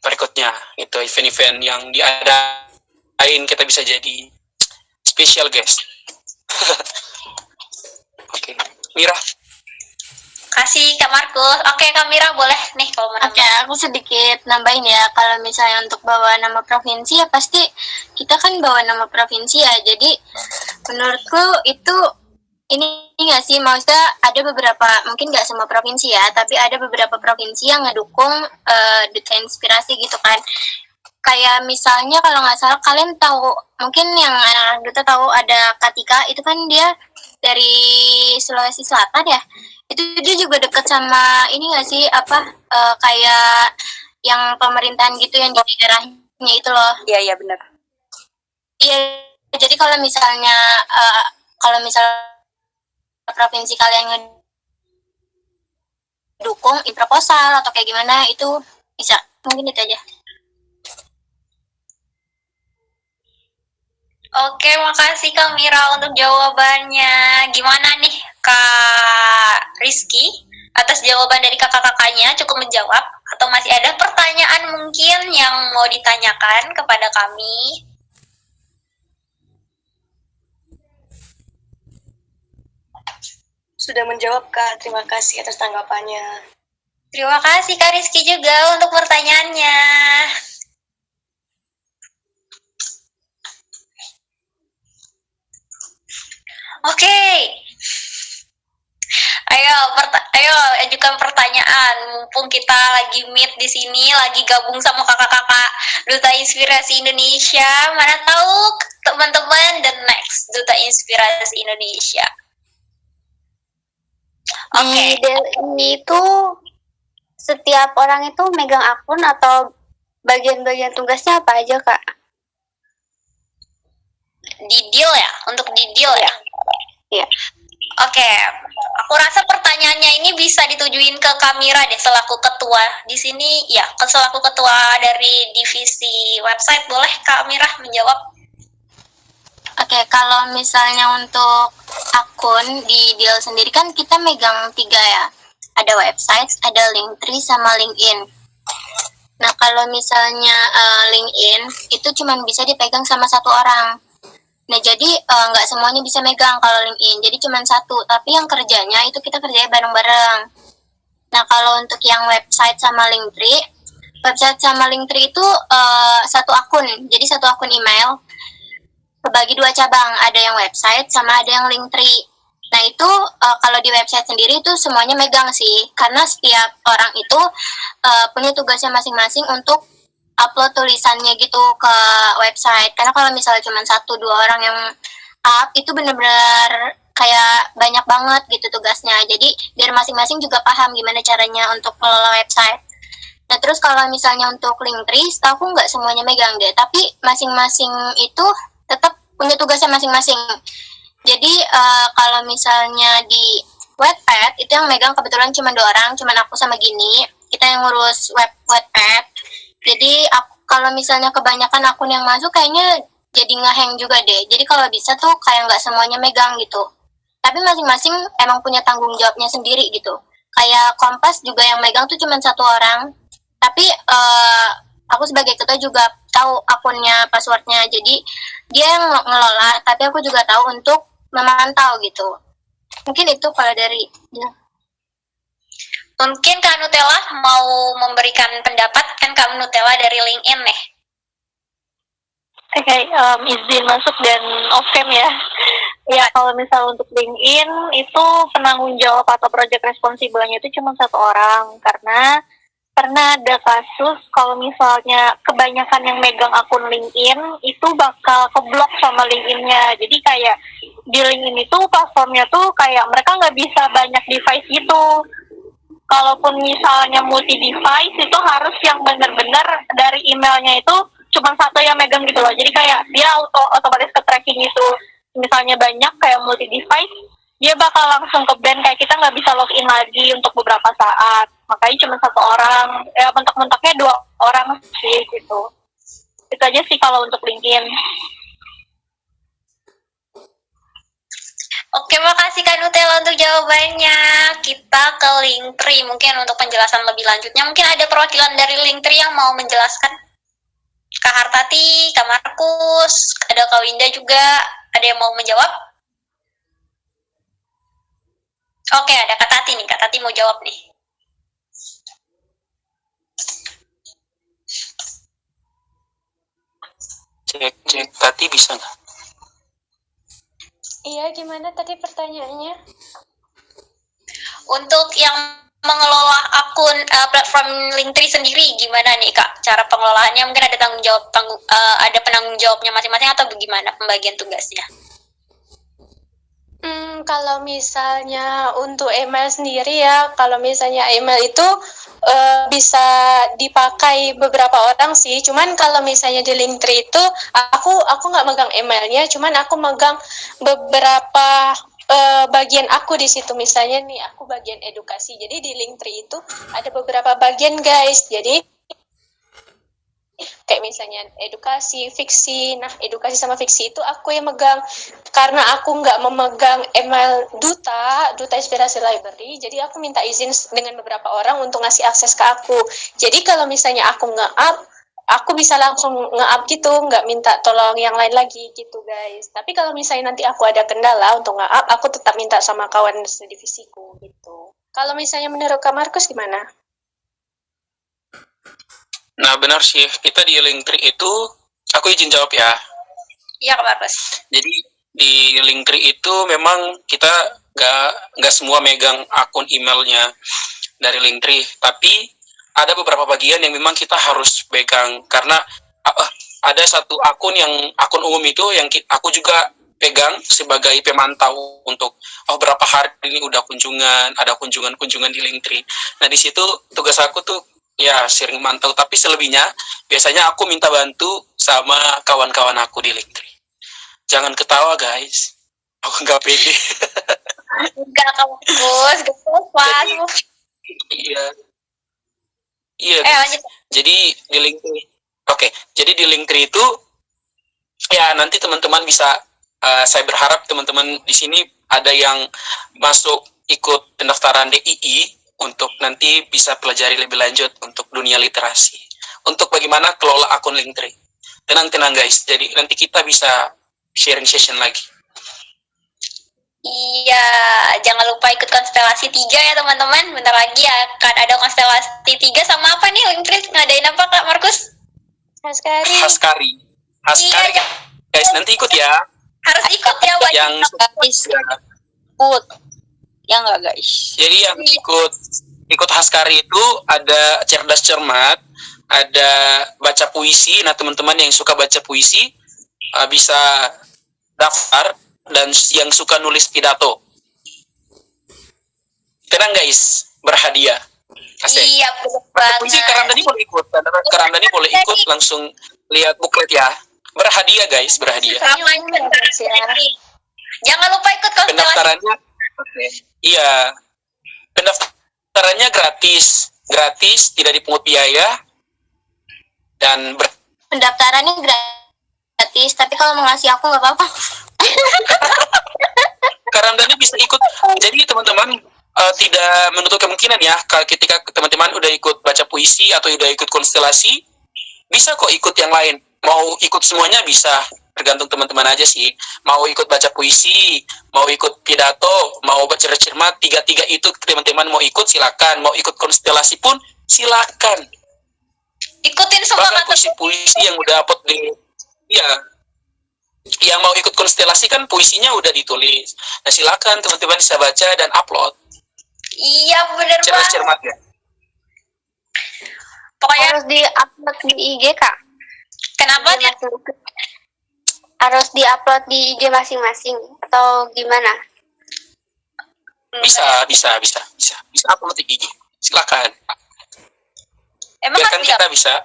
berikutnya gitu, event-event yang diadain kita bisa jadi special guest. Oke. Mira. Kasih Kak Markus. Oke, Kak Mira boleh nih kalau mau Oke, aku sedikit nambahin ya. Kalau misalnya untuk bawa nama provinsi ya pasti kita kan bawa nama provinsi ya. Jadi menurutku itu ini nggak sih, maksudnya ada beberapa, mungkin nggak semua provinsi ya, tapi ada beberapa provinsi yang ngedukung Duta Inspirasi gitu kan. Kayak misalnya kalau nggak salah kalian tahu, mungkin yang anak-anak Duta tahu ada Katika, itu kan dia dari Sulawesi Selatan ya. Itu dia juga deket sama ini nggak sih, kayak yang pemerintahan gitu yang di daerahnya itu loh. Iya benar. Iya, jadi kalau misalnya provinsi kalian ngedukung proposal atau kayak gimana, itu bisa, mungkin itu aja. Oke, makasih Kak Mira untuk jawabannya. Gimana nih Kak Rizky atas jawaban dari kakak-kakaknya? Cukup menjawab atau masih ada pertanyaan mungkin yang mau ditanyakan kepada kami? sudah menjawab, Kak. Terima kasih atas tanggapannya. Terima kasih Kak Rizky juga untuk pertanyaannya. Oke. Ayo ajukan pertanyaan. Mumpung kita lagi meet di sini, lagi gabung sama kakak-kakak Duta Inspirasi Indonesia. Mana tahu teman-teman the next Duta Inspirasi Indonesia. Di DLI itu setiap orang itu megang akun atau bagian-bagian tugasnya apa aja, Kak? Di deal ya? Untuk di deal ya? Iya. Oke, aku rasa pertanyaannya ini bisa ditujuin ke Kamira deh selaku ketua di sini ya, selaku ketua dari divisi website. Boleh Kamira menjawab? Oke, kalau misalnya untuk akun di Deal sendiri kan kita megang 3 ya. Ada website, ada Linktree, sama LinkedIn. Nah, kalau misalnya LinkedIn itu cuma bisa dipegang sama 1 orang. Nah, jadi nggak semuanya bisa megang kalau LinkedIn. Jadi cuma 1, tapi yang kerjanya itu kita kerjanya bareng-bareng. Nah, kalau untuk yang website sama Linktree itu 1 akun. Jadi 1 akun email kebagi 2 cabang, ada yang website sama ada yang Linktree. Nah, itu kalau di website sendiri itu semuanya megang sih, karena setiap orang itu punya tugasnya masing-masing untuk upload tulisannya gitu ke website. Karena kalau misalnya cuma 1-2 orang yang up, itu benar-benar kayak banyak banget gitu tugasnya. Jadi biar masing-masing juga paham gimana caranya untuk mengelola website. Nah, terus kalau misalnya untuk Linktree, aku nggak semuanya megang deh, tapi masing-masing itu tetap punya tugasnya masing-masing. Jadi kalau misalnya di Wattpad itu yang megang kebetulan cuma 2 orang, cuma aku sama Gini. Kita yang ngurus Wattpad. Jadi kalau misalnya kebanyakan akun yang masuk kayaknya jadi nge-hang juga deh. Jadi kalau bisa tuh kayak nggak semuanya megang gitu. Tapi masing-masing emang punya tanggung jawabnya sendiri gitu. Kayak Kompas juga yang megang tuh cuma 1 orang. Tapi aku sebagai ketua juga tahu akunnya, passwordnya. Jadi dia yang ngelola, tapi aku juga tahu untuk memantau gitu. Mungkin itu kalau dari dia. Mungkin Kak Nutella mau memberikan pendapat, kan Kak Nutella dari LinkedIn nih. Oke, izin masuk dan off cam ya. Ya, kalau misal untuk LinkedIn itu penanggung jawab atau project responsible-nya itu cuma 1 orang, karena pernah ada kasus kalau misalnya kebanyakan yang megang akun LinkedIn itu bakal keblok sama LinkedIn-nya. Jadi kayak di LinkedIn itu platformnya tuh kayak mereka nggak bisa banyak device gitu. Kalaupun misalnya multi device itu harus yang benar-benar dari emailnya itu cuma 1 yang megang gitu loh. Jadi kayak dia otomatis ke tracking itu. Misalnya banyak kayak multi device, dia bakal langsung ke ban, kayak kita nggak bisa login lagi untuk beberapa saat. Makanya cuma 1 orang, ya mentok-mentoknya 2 orang sih gitu. Itu aja sih kalau untuk LinkedIn. Oke, makasih Kak Nutella untuk jawabannya. Kita ke Linktree, mungkin untuk penjelasan lebih lanjutnya. Mungkin ada perwakilan dari Linktree yang mau menjelaskan. Kak Hartati, Kak Markus, ada Kak Winda juga. Ada yang mau menjawab? Oke, ada Kak Tati nih. Kak Tati mau jawab nih. Cek, Tati bisa nggak? Iya, gimana tadi pertanyaannya? Untuk yang mengelola akun platform Linktree sendiri gimana nih Kak? Cara pengelolaannya mungkin ada ada penanggung jawabnya masing-masing atau bagaimana pembagian tugasnya? Kalau misalnya untuk email sendiri ya, kalau misalnya email itu bisa dipakai beberapa orang sih. Cuman kalau misalnya di Linktree itu aku nggak megang emailnya, cuman aku megang beberapa bagian aku di situ. Misalnya nih aku bagian edukasi. Jadi di Linktree itu ada beberapa bagian guys. Jadi kayak misalnya edukasi, fiksi. Nah, edukasi sama fiksi itu aku yang megang. Karena aku nggak memegang email Duta Inspirasi Library, jadi aku minta izin dengan beberapa orang untuk ngasih akses ke aku. Jadi kalau misalnya aku nge-up aku bisa langsung nge-up gitu, nggak minta tolong yang lain lagi gitu guys. Tapi kalau misalnya nanti aku ada kendala untuk nge-up, aku tetap minta sama kawan sedivisiku gitu. Kalau misalnya menurut Kak Markus gimana? Nah benar sih, kita di Linktree itu, aku izin jawab ya. Iya Kak Markus. Jadi di Linktree itu memang kita nggak semua megang akun emailnya dari Linktree, tapi ada beberapa bagian yang memang kita harus pegang karena ada satu akun umum itu yang aku juga pegang sebagai pemantau untuk berapa hari ini udah ada kunjungan di Linktree. Nah di situ tugas aku tuh ya sering mantau, tapi selebihnya biasanya aku minta bantu sama kawan-kawan aku di Linktree. Jangan ketawa guys, aku nggak pede. Enggak Kak Markus, Iya. Jadi di Linktree. Oke, jadi di Linktree itu ya nanti teman-teman bisa saya berharap teman-teman di sini ada yang masuk ikut pendaftaran DII untuk nanti bisa pelajari lebih lanjut untuk dunia literasi. Untuk bagaimana kelola akun Linktree. Tenang guys. Jadi nanti kita bisa sharing session lagi. Iya, jangan lupa ikut konstelasi 3 ya teman-teman. Bentar lagi akan ada konstelasi 3 sama apa nih Linktree? Ngadain apa Kak Markus? Haskari. Iya, guys, nanti ikut ya. Harus ikut ya wajib. Yang ikut. Ya enggak guys. Jadi yang ikut Haskari itu ada cerdas cermat, ada baca puisi. Nah teman-teman yang suka baca puisi bisa daftar, dan yang suka nulis pidato. Tenang guys, berhadiah. Asik. Iya, betul banget. Puisi Karandani boleh ikut. Karandani boleh ikut, langsung lihat buklet ya. Berhadiah guys, berhadiah. Jangan lupa ikut konstelasi. Pendaftarannya, iya. Pendaftarannya gratis, tidak dipungut biaya, dan Pendaftarannya gratis, tapi kalau mau ngasih aku nggak apa-apa. Karandani bisa ikut. Jadi teman-teman tidak menutup kemungkinan ya, ketika teman-teman udah ikut baca puisi atau udah ikut konstelasi, bisa kok ikut yang lain. Mau ikut semuanya bisa, tergantung teman-teman aja sih. Mau ikut baca puisi, mau ikut pidato, mau baca cermat, 3 itu teman-teman mau ikut silakan. Mau ikut konstelasi pun silakan. Ikutin semua kata puisi yang udah upload di, ya. Yang mau ikut konstelasi kan puisinya udah ditulis. Nah silakan teman-teman bisa baca dan upload. Iya bener banget. Cermat ya. Pokoknya harus di-upload di IG Kak. Kenapa dia? Harus di-upload di IG masing-masing atau gimana? Bisa upload di IG. Silakan. Emang kan kita bisa.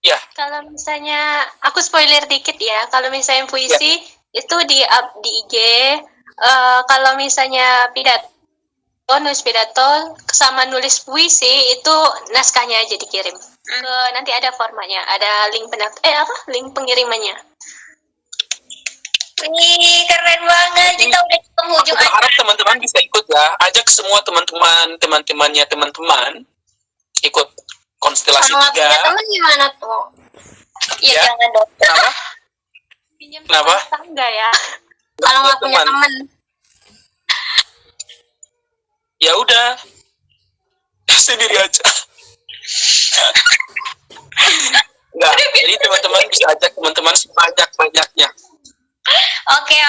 Ya. Kalau misalnya aku spoiler dikit ya, kalau misalnya puisi itu di-up di IG. Kalau misalnya nulis pidato sama nulis puisi itu naskahnya aja dikirim. Nanti ada formanya, ada link link pengirimannya. Wih, keren banget. Kita udah di penghujung acara. Harap teman-teman bisa ikut ya. Ajak semua teman-temannya teman-teman ikut konstelasi 3. Kalau nggak punya teman gimana tuh? Iya, jangan dong. Kenapa? Enggak ya. Kalau nggak punya teman. Ya udah. Sendiri aja. Enggak, jadi teman-teman bisa ajak teman-teman sebanyak-banyaknya. Oke.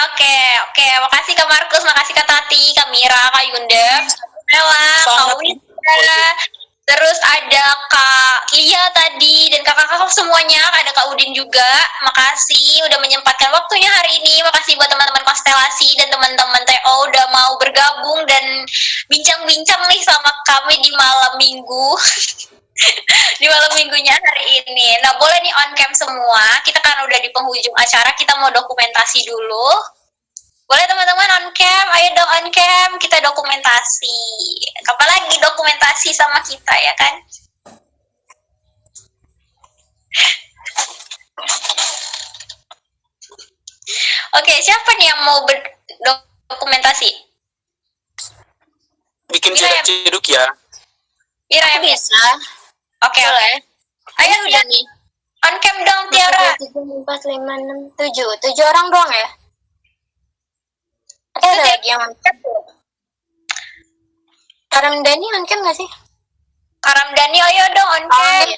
Makasih Kak Markus, makasih Kak Tati, Kak Mira, Kak Yunda, Ella, Kak Wida. Terus ada Kak Lia tadi dan kakak-kakak semuanya, ada Kak Udin juga. Makasih udah menyempatkan waktunya hari ini. Makasih buat teman-teman konstelasi dan teman-teman TO udah mau bergabung dan bincang-bincang nih sama kami di malam minggu. Di malam minggunya hari ini. Nah, boleh nih on cam semua. Kita kan udah di penghujung acara, kita mau dokumentasi dulu. Boleh teman-teman on cam, ayo dong on cam, kita dokumentasi. Apalagi dokumentasi sama kita ya kan? Oke, siapa nih yang mau berdokumentasi? Bikin ceduk ya. Ira yang bisa. Oke. Ayo Ini udah nih. on cam dong Tiara. 1, 2, 3, 4, 5, 6, 7. 7 orang doang ya? Ada lagi yang on cam? Karamdani on cam nggak sih? Karamdani ayo dong on cam. iya.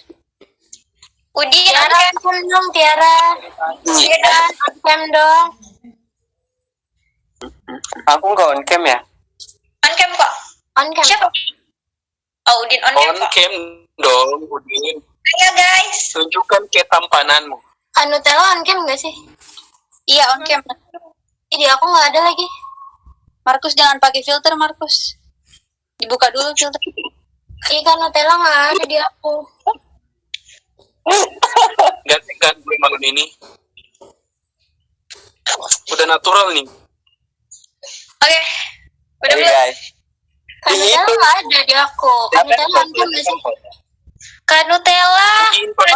Udin on Tiara cam. on cam dong, Tiara. Iya dong. On cam dong. Aku nggak on cam ya. On cam kok. On cam. Siapa? Oh, Udin on cam On kok. cam dong, Udin. Ayo guys. Tunjukkan ketampananmu. Nutella on cam nggak sih? Iya, on cam. Jadi aku nggak ada lagi. Markus jangan pakai filter, Markus. Dibuka dulu filter. Iya kan Nutella nggak ada di aku. Gantikan gue malam ini. Udah natural nih. Oke. Udah Hey belum? guys. Kan Nutella nggak ada di aku. Kan Nutella on cam nggak sih? Kak Nutella. Udin, pakai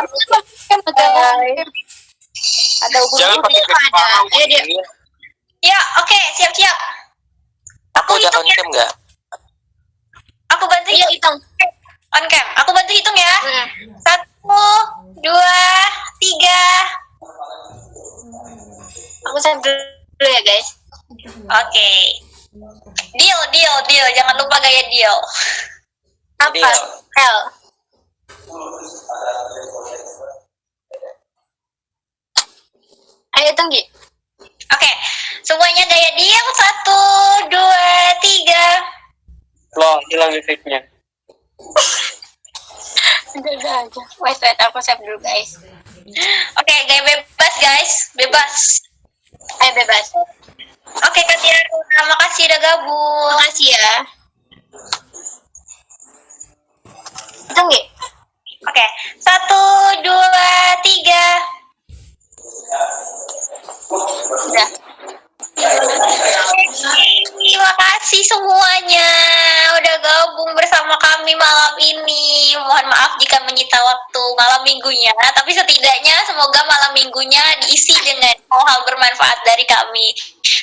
Ada jangan pakai kepala. Iya, dia. Udin. Ya, oke, siap-siap. Aku udah hitung on cam nggak? Aku bantu Iya hitung. on cam. Aku bantu hitung ya. 1, 2, 3. Aku save dulu ya guys. Oke. Deal. Jangan lupa gaya deal. Apa? Deal. L. Ayo hitung Gi. Oke. Semuanya gaya deal. 1, 2, 3. Loh, hilang efeknya. Udah aja. Wait, aku save dulu guys. Oke, gaya bebas guys. Bebas. Ayo bebas. Oke, Kak Tiara, makasih udah gabung. Makasih ya. Hitung Gi. Oke, 1, 2, 3. Udah. Terima kasih semuanya udah gabung bersama kami malam ini. Mohon maaf jika menyita waktu malam minggunya, tapi setidaknya semoga malam minggunya diisi dengan hal-hal bermanfaat dari kami.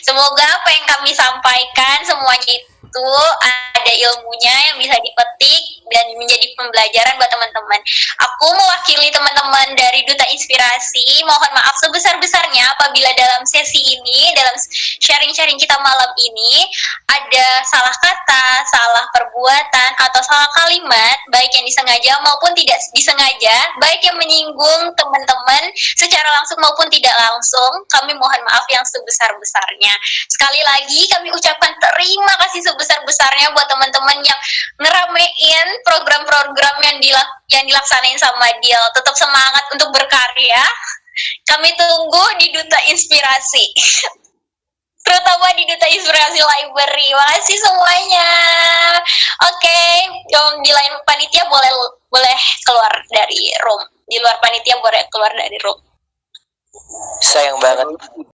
Semoga apa yang kami sampaikan semuanya itu ada ilmunya yang bisa dipetik dan menjadi pembelajaran buat teman-teman. Aku mewakili teman-teman dari Duta Inspirasi. Mohon maaf sebesar-besarnya apabila dalam sesi ini, dalam sharing-sharing kita malam ini ada salah kata, salah perbuatan, atau salah kalimat, baik yang disengaja maupun tidak disengaja, baik yang menyinggung teman-teman secara langsung maupun tidak langsung. Kami mohon maaf yang sebesar-besarnya. Sekali lagi kami ucapkan terima kasih sebesar-besarnya buat teman-teman yang ngeramein program-program yang dilaksanain sama Dil. Tetap semangat untuk berkarya. Kami tunggu di Duta Inspirasi. Terutama di Duta Inspirasi Library. Makasih semuanya. Oke, di lain panitia boleh keluar dari room. Di luar panitia boleh keluar dari room. Sayang banget.